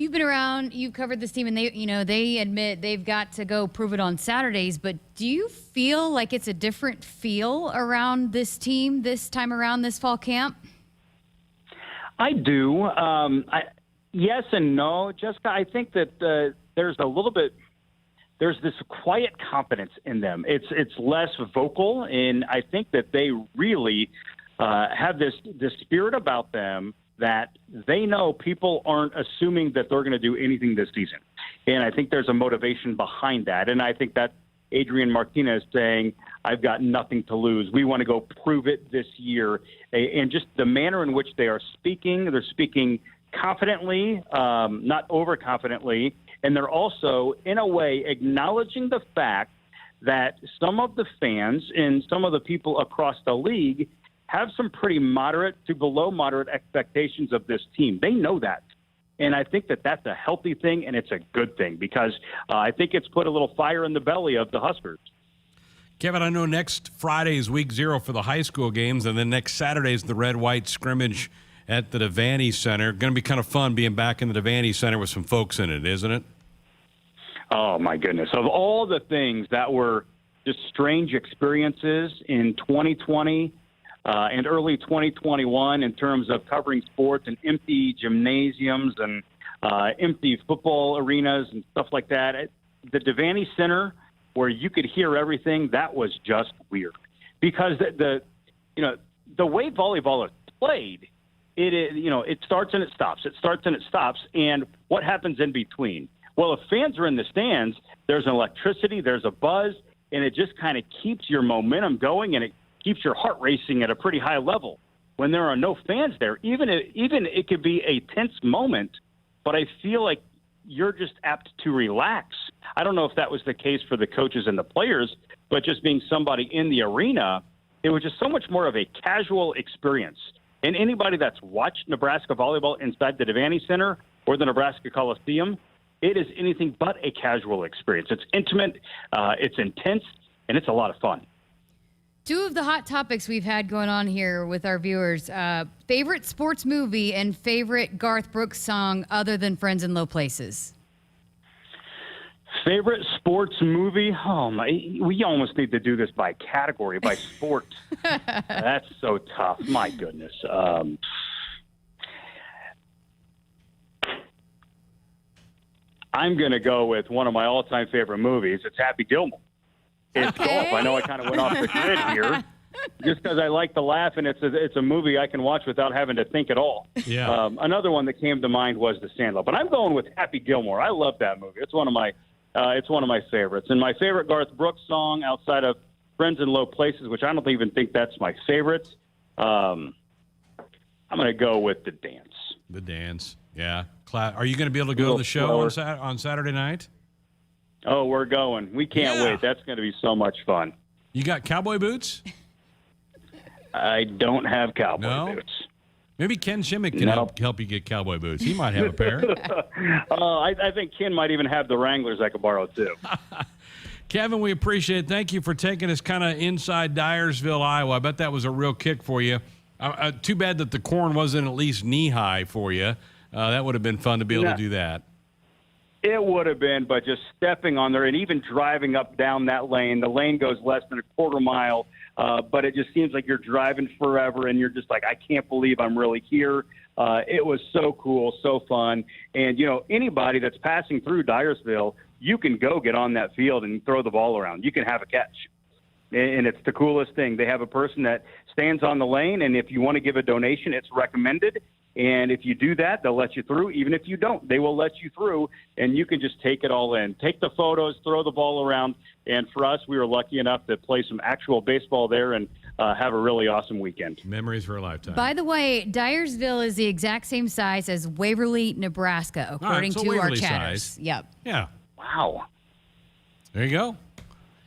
You've been around, you've covered this team, and they admit they've got to go prove it on Saturdays, but do you feel like it's a different feel around this team this time around this fall camp? I do. Yes and no, Jessica. I think that there's this quiet confidence in them. It's less vocal, and I think that they really have this spirit about them that they know people aren't assuming that they're going to do anything this season. And I think there's a motivation behind that. And I think that's Adrian Martinez saying, I've got nothing to lose. We want to go prove it this year. And just the manner in which they are speaking, they're speaking confidently, not overconfidently. And they're also, in a way, acknowledging the fact that some of the fans and some of the people across the league have some pretty moderate to below moderate expectations of this team. They know that. And I think that that's a healthy thing, and it's a good thing, because I think it's put a little fire in the belly of the Huskers. Kevin, I know next Friday is week 0 for the high school games, and then next Saturday is the red-white scrimmage at the Devaney Center. Going to be kind of fun being back in the Devaney Center with some folks in it, isn't it? Oh, my goodness. Of all the things that were just strange experiences in 2020 and early 2021 in terms of covering sports and empty gymnasiums and empty football arenas and stuff like that, the Devaney Center, where you could hear everything, that was just weird. Because the way volleyball is played, it starts and it stops. It starts and it stops. And what happens in between? Well, if fans are in the stands, there's an electricity, there's a buzz, and it just kind of keeps your momentum going, and it keeps your heart racing at a pretty high level. When there are no fans there, even it could be a tense moment, but I feel like you're just apt to relax. I don't know if that was the case for the coaches and the players, but just being somebody in the arena, it was just so much more of a casual experience. And anybody that's watched Nebraska volleyball inside the Devaney Center or the Nebraska Coliseum, it is anything but a casual experience. It's intimate, it's intense, and it's a lot of fun. 2 of the hot topics we've had going on here with our viewers, favorite sports movie and favorite Garth Brooks song other than Friends in Low Places. Favorite sports movie? Oh, we almost need to do this by category, by sport. That's so tough. My goodness. I'm going to go with one of my all-time favorite movies. It's Happy Gilmore. It's golf. I know I kind of went off the grid here, just because I like to laugh, and it's a movie I can watch without having to think at all. Yeah. Another one that came to mind was The Sandlot, but I'm going with Happy Gilmore. I love that movie. It's one of my favorites. And my favorite Garth Brooks song outside of Friends in Low Places, which I don't even think that's my favorite, I'm going to go with The Dance. The Dance, yeah. Are you going to be able to go to the show on Saturday night? Oh, we're going. We can't wait. That's going to be so much fun. You got cowboy boots? I don't have cowboy boots. Maybe Ken Shimmick can help you get cowboy boots. He might have a pair. I think Ken might even have the Wranglers I could borrow, too. Kevin, we appreciate it. Thank you for taking us kind of inside Dyersville, Iowa. I bet that was a real kick for you. Too bad that the corn wasn't at least knee-high for you. That would have been fun to be able to do that. It would have been, but just stepping on there and even driving up down that lane, the lane goes less than a quarter mile, but it just seems like you're driving forever, and you're just like, I can't believe I'm really here. It was so cool, so fun. And, anybody that's passing through Dyersville, you can go get on that field and throw the ball around. You can have a catch. And it's the coolest thing. They have a person that stands on the lane, and if you want to give a donation, it's recommended. And if you do that, they'll let you through. Even if you don't, they will let you through, and you can just take it all in. Take the photos, throw the ball around. And for us, we were lucky enough to play some actual baseball there and have a really awesome weekend. Memories for a lifetime. By the way, Dyersville is the exact same size as Waverly, Nebraska, according so to our Waverly chatters. size. Yep. Yeah. Wow. There you go.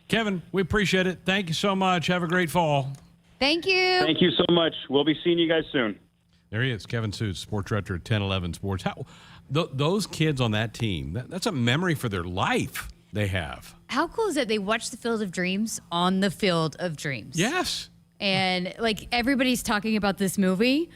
Kevin, we appreciate it. Thank you so much. Have a great fall. Thank you. Thank you so much. We'll be seeing you guys soon. There he is, Kevin Suits, sports director at 1011 Sports. Those kids on that team, that's a memory for their life they have. How cool is it they watch the Field of Dreams on the Field of Dreams? Yes. And like everybody's talking about this movie.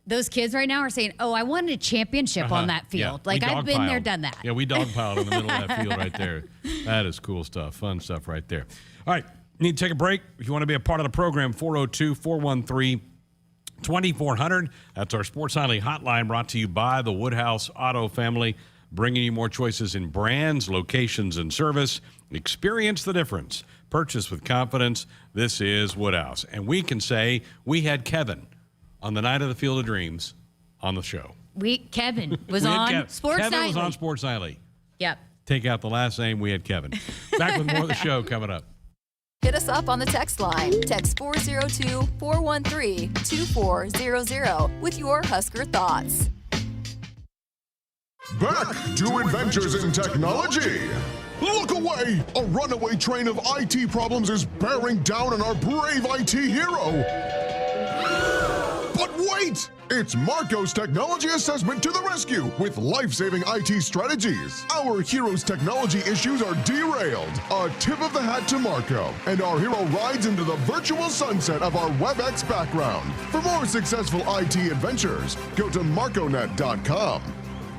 Those kids right now are saying, oh, I wanted a championship on that field. Yeah. Like I've been there, done that. Yeah, we dogpiled in the middle of that field right there. That is cool stuff, fun stuff right there. All right, need to take a break. If you want to be a part of the program, 402-413-2400. That's our Sports Nightly hotline, brought to you by the Woodhouse Auto family, bringing you more choices in brands, locations, and service. Experience the difference. Purchase with confidence. This is Woodhouse. And we can say we had Kevin on the night of the Field of Dreams on the show. Kevin was on Sports Nightly. Kevin was on Sports Nightly. Yep. Take out the last name, we had Kevin. Back with more of the show coming up. Hit us up on the text line. Text 402-413-2400 with your Husker thoughts. Back to Adventures in Technology. Look away! A runaway train of IT problems is bearing down on our brave IT hero. But wait! It's Marco's Technology Assessment to the rescue with life-saving IT strategies. Our hero's technology issues are derailed. A tip of the hat to Marco, and our hero rides into the virtual sunset of our WebEx background. For more successful IT adventures, go to marconet.com.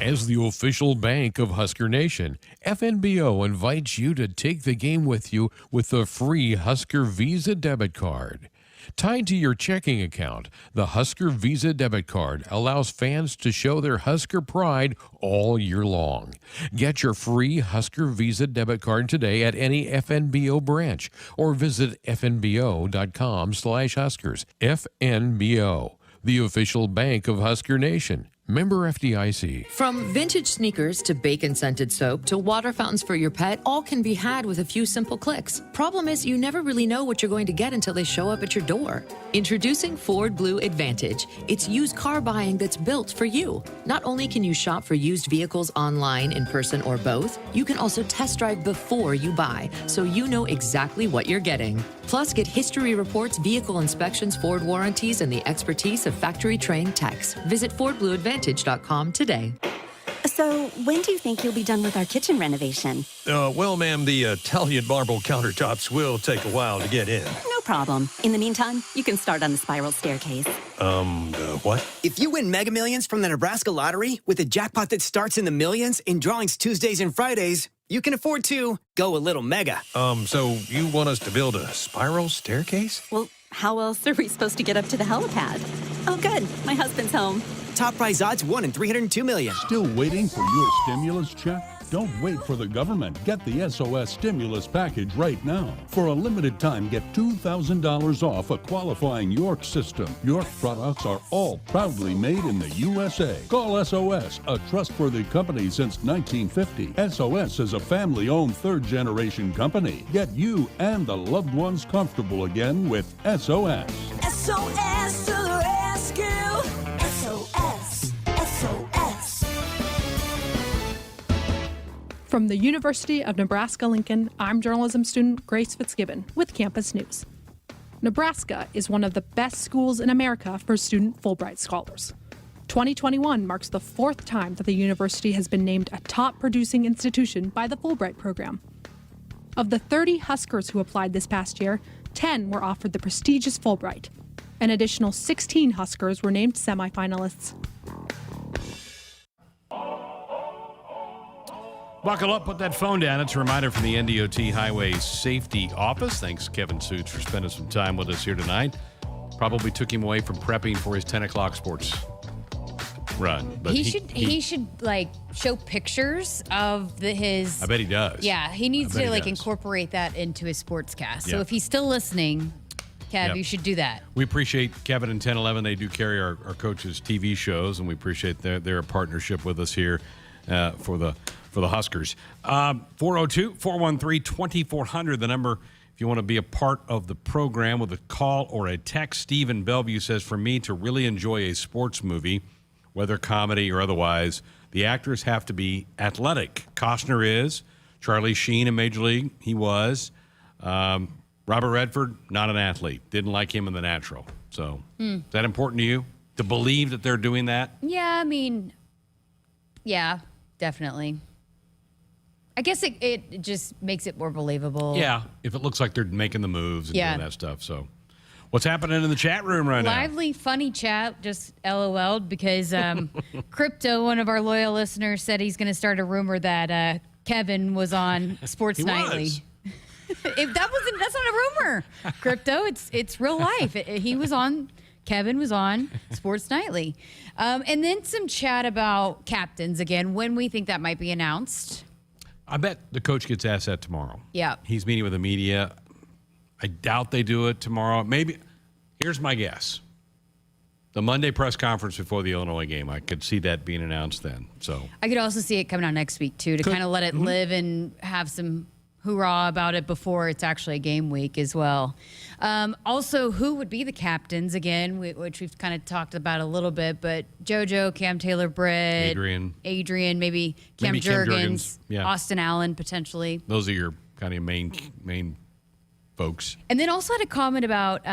As the official bank of Husker Nation, FNBO invites you to take the game with you with the free Husker Visa debit card. Tied to your checking account, the Husker Visa debit card allows fans to show their Husker pride all year long. Get your free Husker Visa debit card today at any FNBO branch or visit fnbo.com/Huskers. FNBO, the official bank of Husker Nation. Member FDIC. From vintage sneakers to bacon-scented soap to water fountains for your pet, all can be had with a few simple clicks. Problem is, you never really know what you're going to get until they show up at your door. Introducing Ford Blue Advantage. It's used car buying that's built for you. Not only can you shop for used vehicles online, in person, or both, you can also test drive before you buy, so you know exactly what you're getting. Plus, get history reports, vehicle inspections, Ford warranties, and the expertise of factory-trained techs. Visit FordBlueAdvantage.com today. So, when do you think you'll be done with our kitchen renovation? Well, ma'am, the Italian marble countertops will take a while to get in. No problem. In the meantime, you can start on the spiral staircase. What? If you win Mega Millions from the Nebraska Lottery with a jackpot that starts in the millions in drawings Tuesdays and Fridays, you can afford to go a little mega. So you want us to build a spiral staircase? Well, how else are we supposed to get up to the helipad? Oh, good. My husband's home. Top prize odds 1 in 302 million. Still waiting for your stimulus check? Don't wait for the government. Get the SOS stimulus package right now. For a limited time, get $2,000 off a qualifying York system. York products are all proudly made in the USA. Call SOS, a trustworthy company since 1950. SOS is a family-owned third-generation company. Get you and the loved ones comfortable again with SOS. SOS to the rescue. SOS. SOS. From the University of Nebraska-Lincoln, I'm journalism student Grace Fitzgibbon with Campus News. Nebraska is one of the best schools in America for student Fulbright scholars. 2021 marks the 4th time that the university has been named a top producing institution by the Fulbright program. Of the 30 Huskers who applied this past year, 10 were offered the prestigious Fulbright. An additional 16 Huskers were named semifinalists. Buckle up, put that phone down. It's a reminder from the NDOT Highway Safety Office. Thanks, Kevin Suits, for spending some time with us here tonight. Probably took him away from prepping for his 10 o'clock sports run. But he should like show pictures of his. I bet he does. Yeah, he needs to like does. incorporate that into his sportscast. So Yep. if he's still listening, Kev, Yep. you should do that. We appreciate Kevin and 1011. They do carry our coaches' TV shows, and we appreciate their partnership with us here for the Huskers. 402-413-2400, the number if you want to be a part of the program with a call or a text. Steve in Bellevue says, for me to really enjoy a sports movie, whether comedy or otherwise, the actors have to be athletic. Costner is. Charlie Sheen in Major League, he was. Robert Redford, not an athlete. Didn't like him in The Natural. So is that important to you, to believe that they're doing that? Yeah, I mean, yeah, definitely. I guess it just makes it more believable. Yeah, if it looks like they're making the moves and Yeah. doing that stuff. So what's happening in the chat room right now? Lively, funny chat, just LOL'd because Crypto, one of our loyal listeners, said he's going to start a rumor that Kevin was on Sports He Nightly. was. That's not a rumor, Crypto. It's real life. Kevin was on Sports Nightly. And then some chat about captains again, when we think that might be announced. I bet the coach gets asked that tomorrow. Yeah. He's meeting with the media. I doubt they do it tomorrow. Maybe. Here's my guess. The Monday press conference before the Illinois game, I could see that being announced then. So I could also see it coming out next week, too, to kind of let it live and have some hoorah about it before it's actually a game week as well. Also, who would be the captains again, which we've kind of talked about a little bit, but JoJo, Cam Taylor-Britt, Adrian, maybe Cam Jurgens, yeah. Austin Allen potentially. Those are your kind of main folks. And then also had a comment about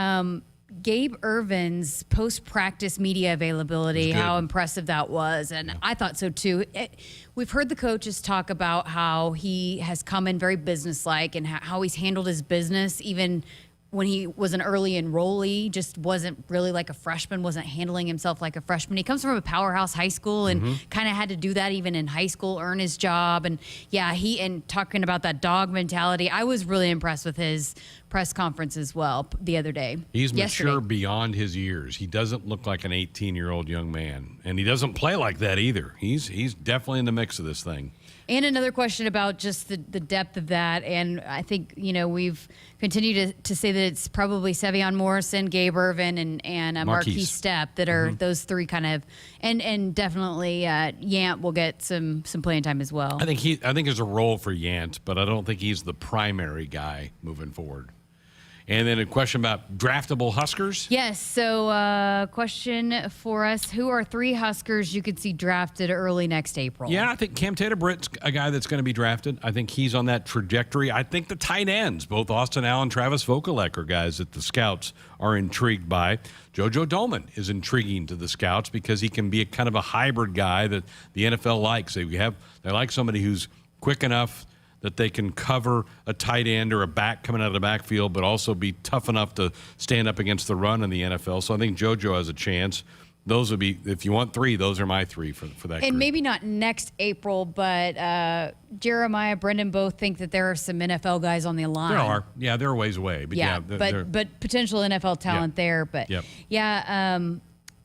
Gabe Irvin's post-practice media availability, how impressive that was. And I thought so too. We've heard the coaches talk about how he has come in very businesslike and how he's handled his business, even when he was an early enrollee, just wasn't really like a freshman, wasn't handling himself like a freshman. He comes from a powerhouse high school and kind of had to do that even in high school, earn his job. And yeah, and talking about that dog mentality, I was really impressed with his press conference as well the other day. He's yesterday. mature beyond his years. He doesn't look like an 18-year-old young man, and he doesn't play like that either. He's definitely in the mix of this thing. And another question about just the depth of that. And I think, we've continued to say that it's probably Sevion Morrison, Gabe Irvin, and Marquise Stepp that are those three kind of, and definitely Yant will get some playing time as well. I think there's a role for Yant, but I don't think he's the primary guy moving forward. And then a question about draftable Huskers. Yes. So question for us. Who are 3 Huskers you could see drafted early next April? Yeah, I think Cam Taylor-Britt's a guy that's going to be drafted. I think he's on that trajectory. I think the tight ends, both Austin Allen, Travis Vokalek, are guys that the scouts are intrigued by. JoJo Domann is intriguing to the scouts because he can be a kind of a hybrid guy that the NFL likes. They like somebody who's quick enough that they can cover a tight end or a back coming out of the backfield, but also be tough enough to stand up against the run in the NFL. So I think JoJo has a chance. Those would be, if you want 3, those are my 3 for that And group. maybe not next April, but Jeremiah, Brendan both think that there are some NFL guys on the line. There are. Yeah, they're a ways away. But but potential NFL talent there. But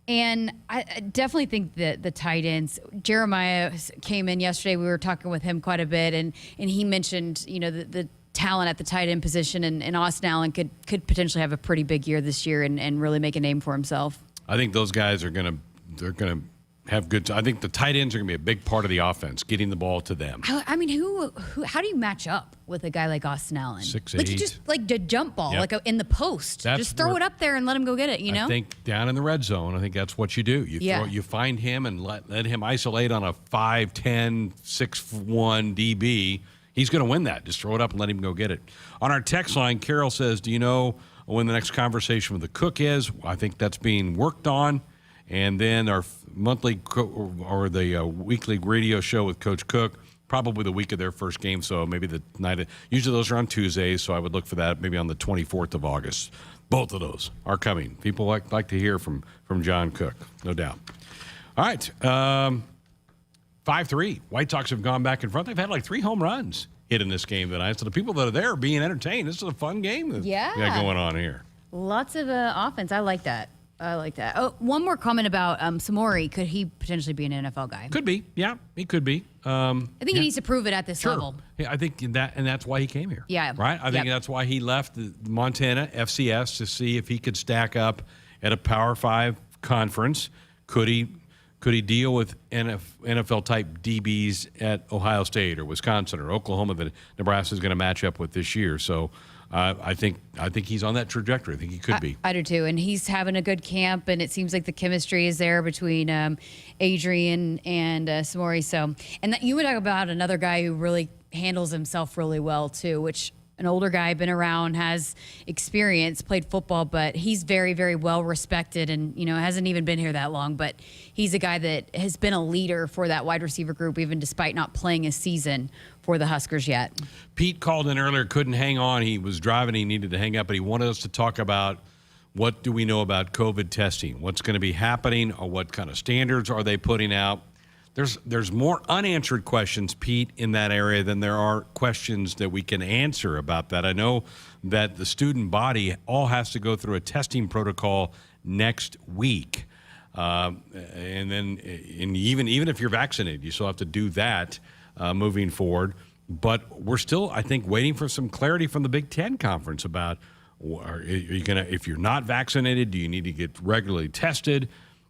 and I definitely think that the tight ends, Jeremiah came in yesterday. We were talking with him quite a bit, and he mentioned, the talent at the tight end position, and Austin Allen could potentially have a pretty big year this year and really make a name for himself. I think those guys they're gonna have good. I think the tight ends are gonna be a big part of the offense, getting the ball to them. I mean, who? How do you match up with a guy like Austin Allen? 6'8". Like, you just like the jump ball, like in the post. Just throw it up there and let him go get it. I think down in the red zone, I think that's what you do. You find him and let him isolate on a 5'10", 6'1" DB. He's going to win that. Just throw it up and let him go get it. On our text line, Carol says, do you know when the next conversation with the cook is? I think that's being worked on. And then our monthly or the weekly radio show with Coach Cook, probably the week of their first game. So maybe the night. Usually those are on Tuesdays, so I would look for that maybe on the 24th of August. Both of those are coming. People like to hear from John Cook, no doubt. All right. 5-3. White Sox have gone back in front. They've had like 3 home runs hit in this game tonight. So the people that are there are being entertained. This is a fun game that we got going on here. Lots of offense. I like that. I like that. Oh, one more comment about Samori. Could he potentially be an NFL guy? Could be. Yeah, he could be. I think he needs to prove it at this level. Yeah, I think that's why he came here. Yeah. Right? I think that's why he left Montana, FCS, to see if he could stack up at a Power 5 conference. Could he deal with NFL-type DBs at Ohio State or Wisconsin or Oklahoma that Nebraska is going to match up with this year? So I think he's on that trajectory. I think he could be. I do too, and he's having a good camp, and it seems like the chemistry is there between Adrian and Samori. So, and you would talk about another guy who really handles himself really well too, which an older guy, been around, has experience, played football, but he's very, very well respected, and hasn't even been here that long. But he's a guy that has been a leader for that wide receiver group, even despite not playing a season for the Huskers yet. Pete called in earlier, couldn't hang on. He was driving, he needed to hang up, but he wanted us to talk about what do we know about COVID testing, what's going to be happening, or what kind of standards are they putting out. There's more unanswered questions, Pete, in that area than there are questions that we can answer about that. I know that the student body all has to go through a testing protocol next week. And even if you're vaccinated, you still have to do that moving forward. But we're still, I think, waiting for some clarity from the Big Ten Conference about are you gonna, if you're not vaccinated, do you need to get regularly tested?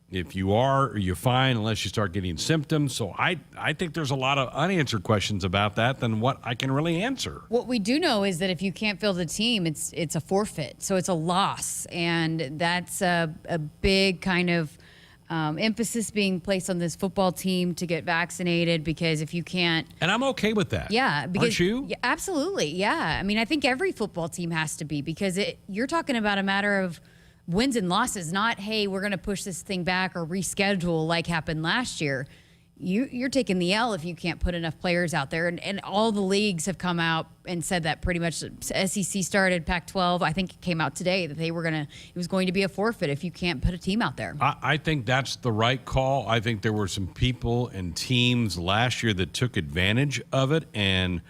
If you are you're fine unless you start getting symptoms. So I think there's a lot of unanswered questions about that than what I can really answer. What we do know is that if you can't field the team, it's a forfeit. So it's a loss. And that's a big kind of emphasis being placed on this football team to get vaccinated, because if you can't... And I'm okay with that. Yeah. Because, aren't you? Yeah, absolutely, yeah. I mean, I think every football team has to be, because you're talking about a matter of wins and losses, not, hey, we're going to push this thing back or reschedule like happened last year. You're taking the L if you can't put enough players out there. And all the leagues have come out and said that pretty much. SEC started, Pac-12, I think it came out today that it was going to be a forfeit if you can't put a team out there. I think that's the right call. I think there were some people and teams last year that took advantage of it. And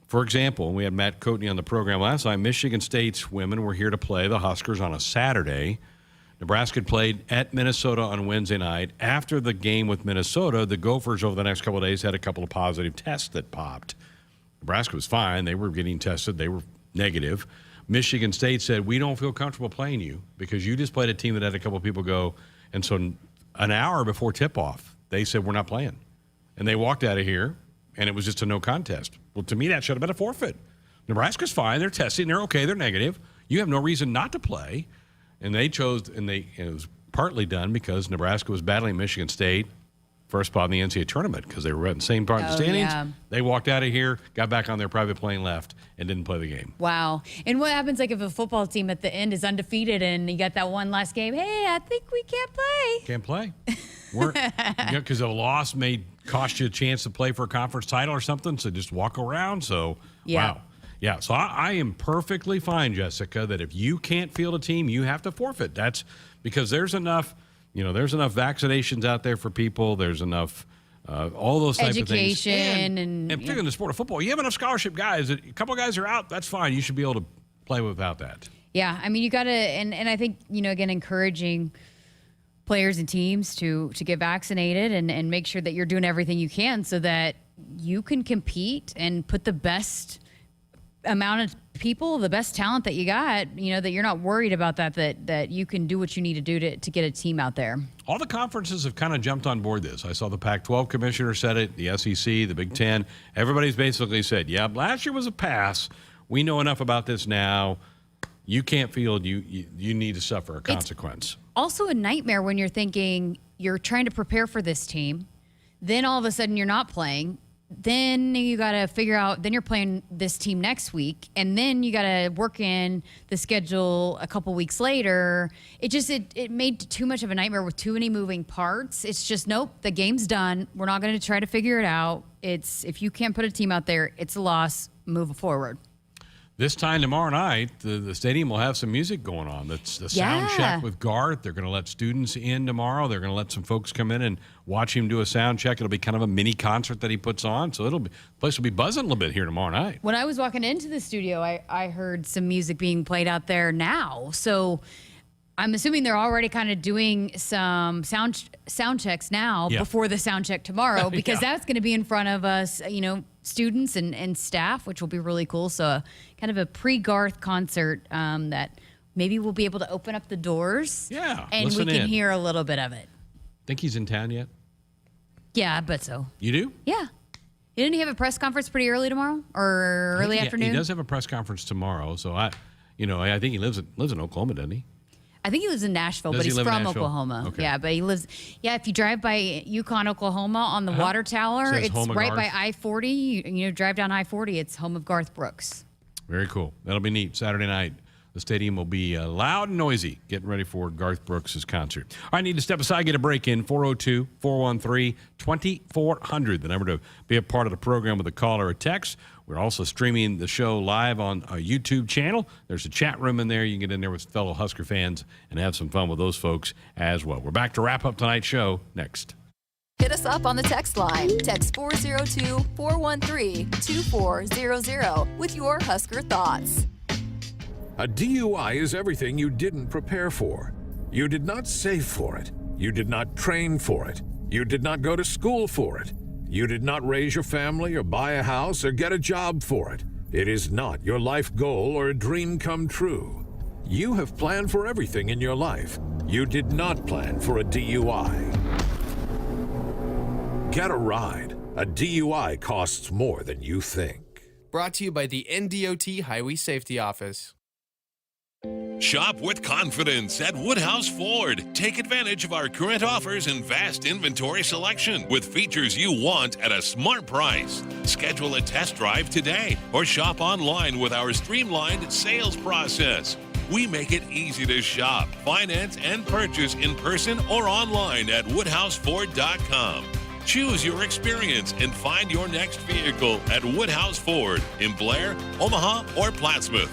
for example, we had Matt Coatney on the program last night. Michigan State's women were here to play the Huskers on a Saturday. Nebraska played at Minnesota on Wednesday night. After the game with Minnesota, the Gophers over the next couple of days had a couple of positive tests that popped. Nebraska was fine. They were getting tested. They were negative. Michigan State said, we don't feel comfortable playing you because you just played a team that had a couple of people go. And so an hour before tip-off, they said, we're not playing. And they walked out of here, and it was just a no contest. Well, to me, that should have been a forfeit. Nebraska's fine. They're testing. They're okay. They're negative. You have no reason not to play. And they chose, and it was partly done because Nebraska was battling Michigan State for a spot in the NCAA tournament because they were in the same part of the standings. Yeah. They walked out of here, got back on their private plane, left, and didn't play the game. Wow. And what happens if a football team at the end is undefeated and you got that one last game? Hey, I think we can't play. Can't play. Because a loss may cost you a chance to play for a conference title or something, so just walk around. So, yeah. Wow. Yeah, so I am perfectly fine, Jessica, that if you can't field a team, you have to forfeit. That's because there's enough vaccinations out there for people. There's enough, all those types of things. Education and particularly in the sport of football, you have enough scholarship guys. A couple guys are out, that's fine. You should be able to play without that. Yeah, I mean, you got to, and I think, again, encouraging players and teams to get vaccinated and make sure that you're doing everything you can so that you can compete and put the best amount of people, the best talent that you got, that you're not worried about that you can do what you need to do to get a team out there. All the conferences have kind of jumped on board this. I saw the Pac-12 commissioner said it, the SEC, the Big Ten. Everybody's basically said, yeah, last year was a pass. We know enough about this now. You can't field, you need to suffer a consequence. It's also a nightmare when you're thinking you're trying to prepare for this team, then all of a sudden you're not playing. Then you got to figure out, then you're playing this team next week, and then you got to work in the schedule a couple weeks later. It made too much of a nightmare with too many moving parts. It's just, nope, the game's done. We're not going to try to figure it out. If you can't put a team out there, it's a loss. Move forward. This time tomorrow night, the stadium will have some music going on. That's the sound check with Garth. They're going to let students in tomorrow. They're going to let some folks come in and watch him do a sound check. It'll be kind of a mini concert that he puts on. So the place will be buzzing a little bit here tomorrow night. When I was walking into the studio, I heard some music being played out there now. So I'm assuming they're already kind of doing some sound checks now before the sound check tomorrow, because that's going to be in front of us, students and staff, which will be really cool. So kind of a pre-Garth concert that maybe we'll be able to open up the doors. Yeah, and we can hear a little bit of it. Think he's in town yet? Yeah, I bet so. You do? Yeah. Didn't he have a press conference pretty early tomorrow or early afternoon? He does have a press conference tomorrow. So I think he lives in Oklahoma, doesn't he? I think he lives in Nashville, but he's from Oklahoma. Okay. Yeah, but he lives. Yeah, if you drive by Yukon, Oklahoma, on the water tower, it's right by I-40. You drive down I-40. It's home of Garth Brooks. Very cool. That'll be neat. Saturday night, the stadium will be loud and noisy, getting ready for Garth Brooks' concert. I need to step aside, get a break in. 402-413-2400, the number to be a part of the program with a call or a text. We're also streaming the show live on our YouTube channel. There's a chat room in there. You can get in there with fellow Husker fans and have some fun with those folks as well. We're back to wrap up tonight's show next. Hit us up on the text line. Text 402-413-2400 with your Husker thoughts. A DUI is everything you didn't prepare for. You did not save for it. You did not train for it. You did not go to school for it. You did not raise your family or buy a house or get a job for it. It is not your life goal or a dream come true. You have planned for everything in your life. You did not plan for a DUI. Get a ride. A DUI costs more than you think. Brought to you by the NDOT Highway Safety Office. Shop with confidence at Woodhouse Ford. Take advantage of our current offers and vast inventory selection with features you want at a smart price. Schedule a test drive today or shop online with our streamlined sales process. We make it easy to shop, finance, and purchase in person or online at WoodhouseFord.com. Choose your experience and find your next vehicle at Woodhouse Ford in Blair, Omaha, or Plattsmouth.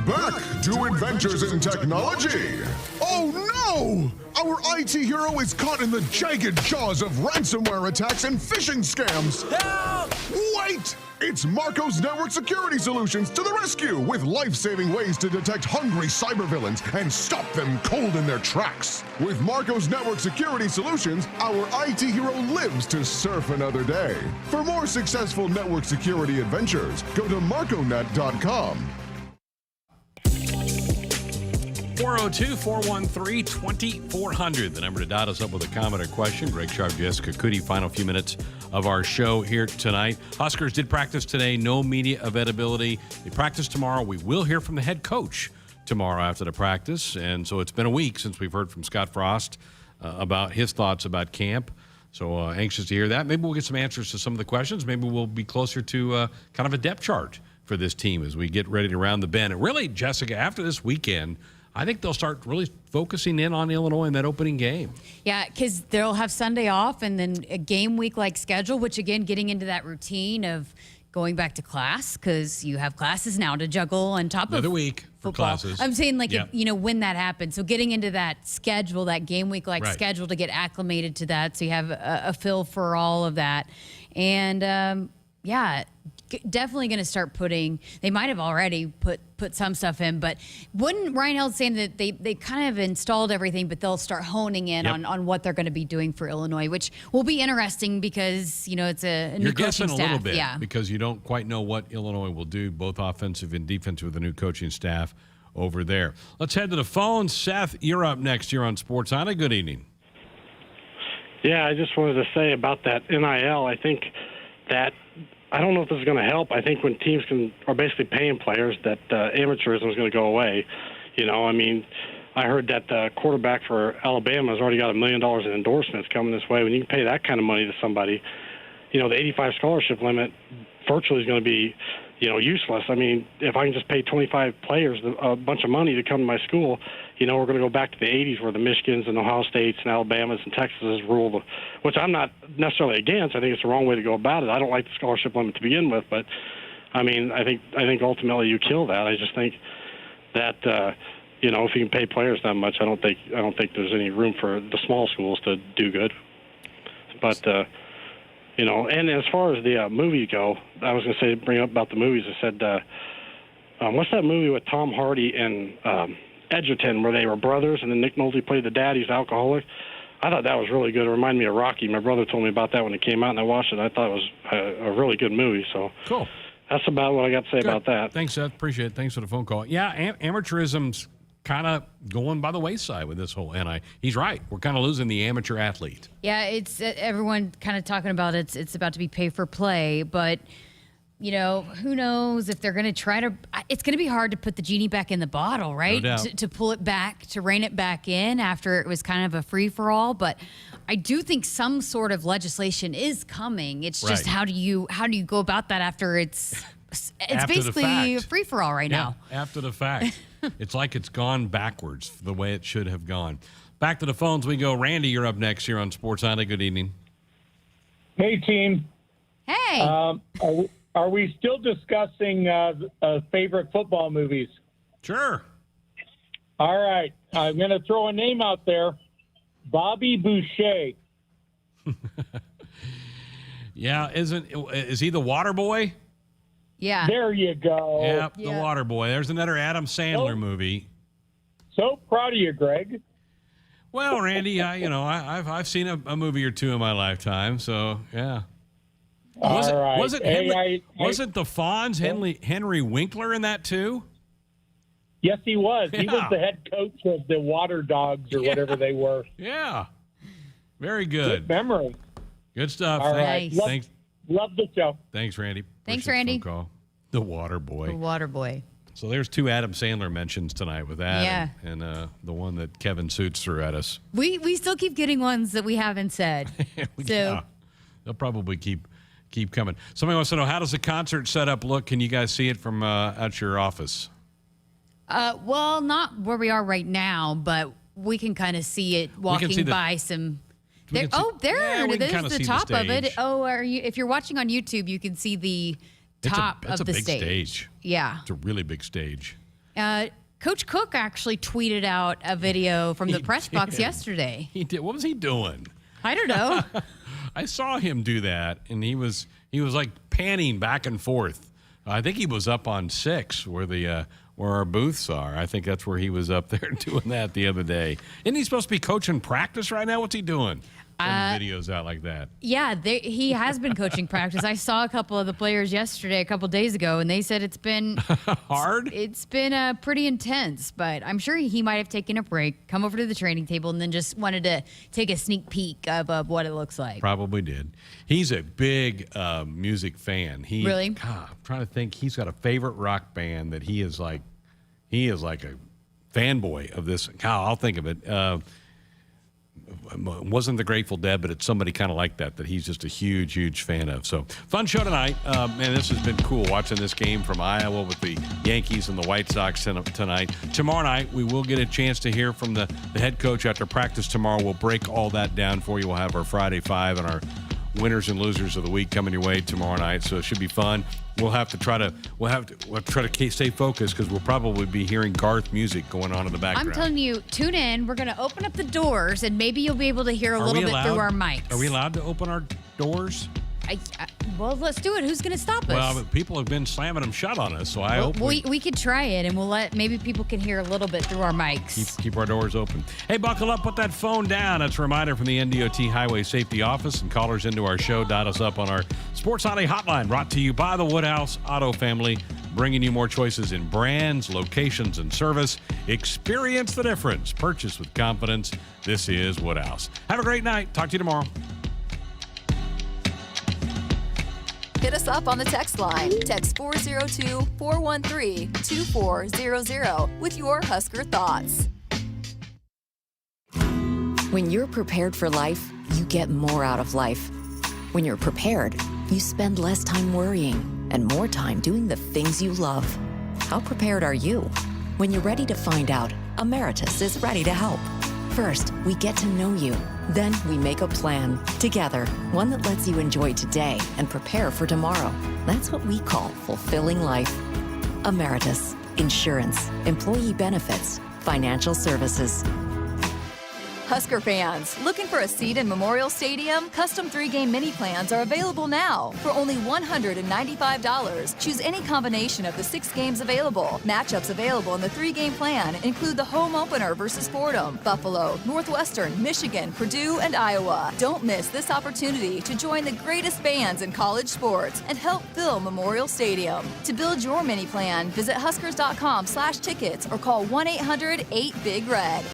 Back to Adventures in Technology. Oh no! Our IT hero is caught in the jagged jaws of ransomware attacks and phishing scams. Help! Wait! It's Marco's Network Security Solutions to the rescue with life-saving ways to detect hungry cybervillains and stop them cold in their tracks. With Marco's Network Security Solutions, our IT hero lives to surf another day. For more successful network security adventures, go to marconet.com. 402-413-2400, the number to dot us up with a comment or question. Greg Sharpe, Jessica Coody, final few minutes of our show here tonight. Huskers did practice today, no media availability. They practice tomorrow. We will hear from the head coach tomorrow after the practice, and so it's been a week since we've heard from Scott Frost about his thoughts about camp. So anxious to hear that. Maybe we'll get some answers to some of the questions. Maybe we'll be closer to kind of a depth chart for this team as we get ready to round the bend. And really, Jessica, after this weekend, I think they'll start really focusing in on Illinois in that opening game. Yeah, because they'll have Sunday off and then a game week-like schedule, which, again, getting into that routine of going back to class because you have classes now to juggle on top another of week for football. classes. I'm saying, like, when that happens. So getting into that schedule, that game week-like schedule to get acclimated to that so you have a feel for all of that. And, definitely going to start putting, they might have already put some stuff in, but wouldn't Ryan Held saying that they kind of installed everything, but they'll start honing in on what they're going to be doing for Illinois, which will be interesting because, it's a new coaching staff. You're guessing a little bit because you don't quite know what Illinois will do, both offensive and defensive with the new coaching staff over there. Let's head to the phone. Seth, you're up next. You're on Sports Honda. Good evening. Yeah, I just wanted to say about that NIL, I think that I don't know if this is going to help. I think when teams are basically paying players, that amateurism is going to go away. I heard that the quarterback for Alabama has already got $1 million in endorsements coming this way. When you can pay that kind of money to somebody, the 85 scholarship limit virtually is going to be, useless. If I can just pay 25 players a bunch of money to come to my school, we're going to go back to the 80s where the Michigans and Ohio States and Alabamas and Texases rule, which I'm not necessarily against. I think it's the wrong way to go about it. I don't like the scholarship limit to begin with, but I think ultimately you kill that. I just think that if you can pay players that much, I don't think there's any room for the small schools to do good. But and as far as the movies go, I was going to bring up about the movies. I said, what's that movie with Tom Hardy and Edgerton, where they were brothers, and then Nick Nolte played the dad. He's alcoholic. I thought that was really good. It reminded me of Rocky. My brother told me about that when it came out, and I watched it. I thought it was a really good movie. So cool. That's about what I got to say about that. Thanks, Seth. Appreciate it. Thanks for the phone call. Yeah, amateurism's kind of going by the wayside with this whole NI. He's right. We're kind of losing the amateur athlete. Yeah, it's everyone kind of talking about it's about to be pay for play, but you know, who knows if they're going to try to. It's going to be hard to put the genie back in the bottle, right? No doubt. To pull it back, to rein it back in after it was kind of a free for all. But I do think some sort of legislation is coming. It's just Right. how do you go about that after it's After the basically a fact. free for all right now. After the fact. It's like it's gone backwards the way it should have gone. Back to the phones we go. Randy, you're up next here on Sports Island. Good evening. Hey, team. Hey. Are we still discussing favorite football movies? Sure. All right. I'm going to throw a name out there. Bobby Boucher. Yeah, is he the water boy? Yeah. There you go. Yep, the water boy. There's another Adam Sandler movie. So proud of you, Greg. Well, Randy, I've seen a movie or two in my lifetime, so yeah. Wasn't the Fonz Henry Winkler in that too? Yes, he was. He was Yeah. the head coach of the Water Dogs or whatever they were. Yeah. Very good. Good memory. Good stuff. All right. Thanks. Love the show. Thanks, Randy. Thanks, Appreciate the Randy. phone call. The water boy. The water boy. So there's two Adam Sandler mentions tonight with that Yeah. and the one that Kevin Suits threw at us. We still keep getting ones that we haven't said. Yeah. They'll probably keep coming. Somebody wants to know, how does the concert setup look? Can you guys see it from at your office? Well, not where we are right now, but we can kind of see it walking by some. We can see- There. we can There's kinda the see the top of it. stage. Oh, if you're watching on YouTube, you can see the top It's of a the big stage. Yeah. It's a really big stage. Coach Cook actually tweeted out a video from the press box yesterday. He did. What was he doing? I don't know. I saw him do that, and he was like panning back and forth. I think he was up on 6 where our booths are. I think that's where he was up there doing that the other day. Isn't he supposed to be coaching practice right now? What's he doing? Sending videos out like that. Yeah, he has been coaching practice. I saw a couple of the players yesterday, a couple days ago, and they said it's been hard. It's been pretty intense, but I'm sure he might have taken a break, come over to the training table, and then just wanted to take a sneak peek of what it looks like. Probably did. He's a big music fan. Really? God, I'm trying to think. He's got a favorite rock band that he is like a fanboy of this. God, I'll think of it. Wasn't the Grateful Dead, but it's somebody kind of like that he's just a huge, huge fan of. So, fun show tonight. Man, this has been cool watching this game from Iowa with the Yankees and the White Sox tonight. Tomorrow night, we will get a chance to hear from the head coach after practice tomorrow. We'll break all that down for you. We'll have our Friday Five and our winners and losers of the week coming your way tomorrow night, so it should be fun. We'll have to try to stay focused because we'll probably be hearing Garth music going on in the background. I'm telling you, tune in. We're going to open up the doors, and maybe you'll be able to hear a little bit through our mics. Are we allowed to open our doors? Well, let's do it. Who's going to stop us? Well, but people have been slamming them shut on us, so I hope we could try it, and maybe people can hear a little bit through our mics. keep our doors open. Hey, buckle up, put that phone down. That's a reminder from the NDOT Highway Safety Office, and callers into our show, dot us up on our Sports Auto Hotline, brought to you by the Woodhouse Auto Family, bringing you more choices in brands, locations, and service. Experience the difference. Purchase with confidence. This is Woodhouse. Have a great night. Talk to you tomorrow. Hit us up on the text line. Text 402-413-2400 with your Husker thoughts. When you're prepared for life, you get more out of life. When you're prepared, you spend less time worrying and more time doing the things you love. How prepared are you? When you're ready to find out, Emeritus is ready to help. First, we get to know you. Then we make a plan together, one that lets you enjoy today and prepare for tomorrow. That's what we call fulfilling life. Emeritus, insurance, employee benefits, financial services. Husker fans, looking for a seat in Memorial Stadium? Custom 3-game mini plans are available now for only $195. Choose any combination of the 6 games available. Matchups available in the 3-game plan include the home opener versus Fordham, Buffalo, Northwestern, Michigan, Purdue, and Iowa. Don't miss this opportunity to join the greatest fans in college sports and help fill Memorial Stadium. To build your mini plan, visit Huskers.com/tickets or call 1-800-8-BIG-RED.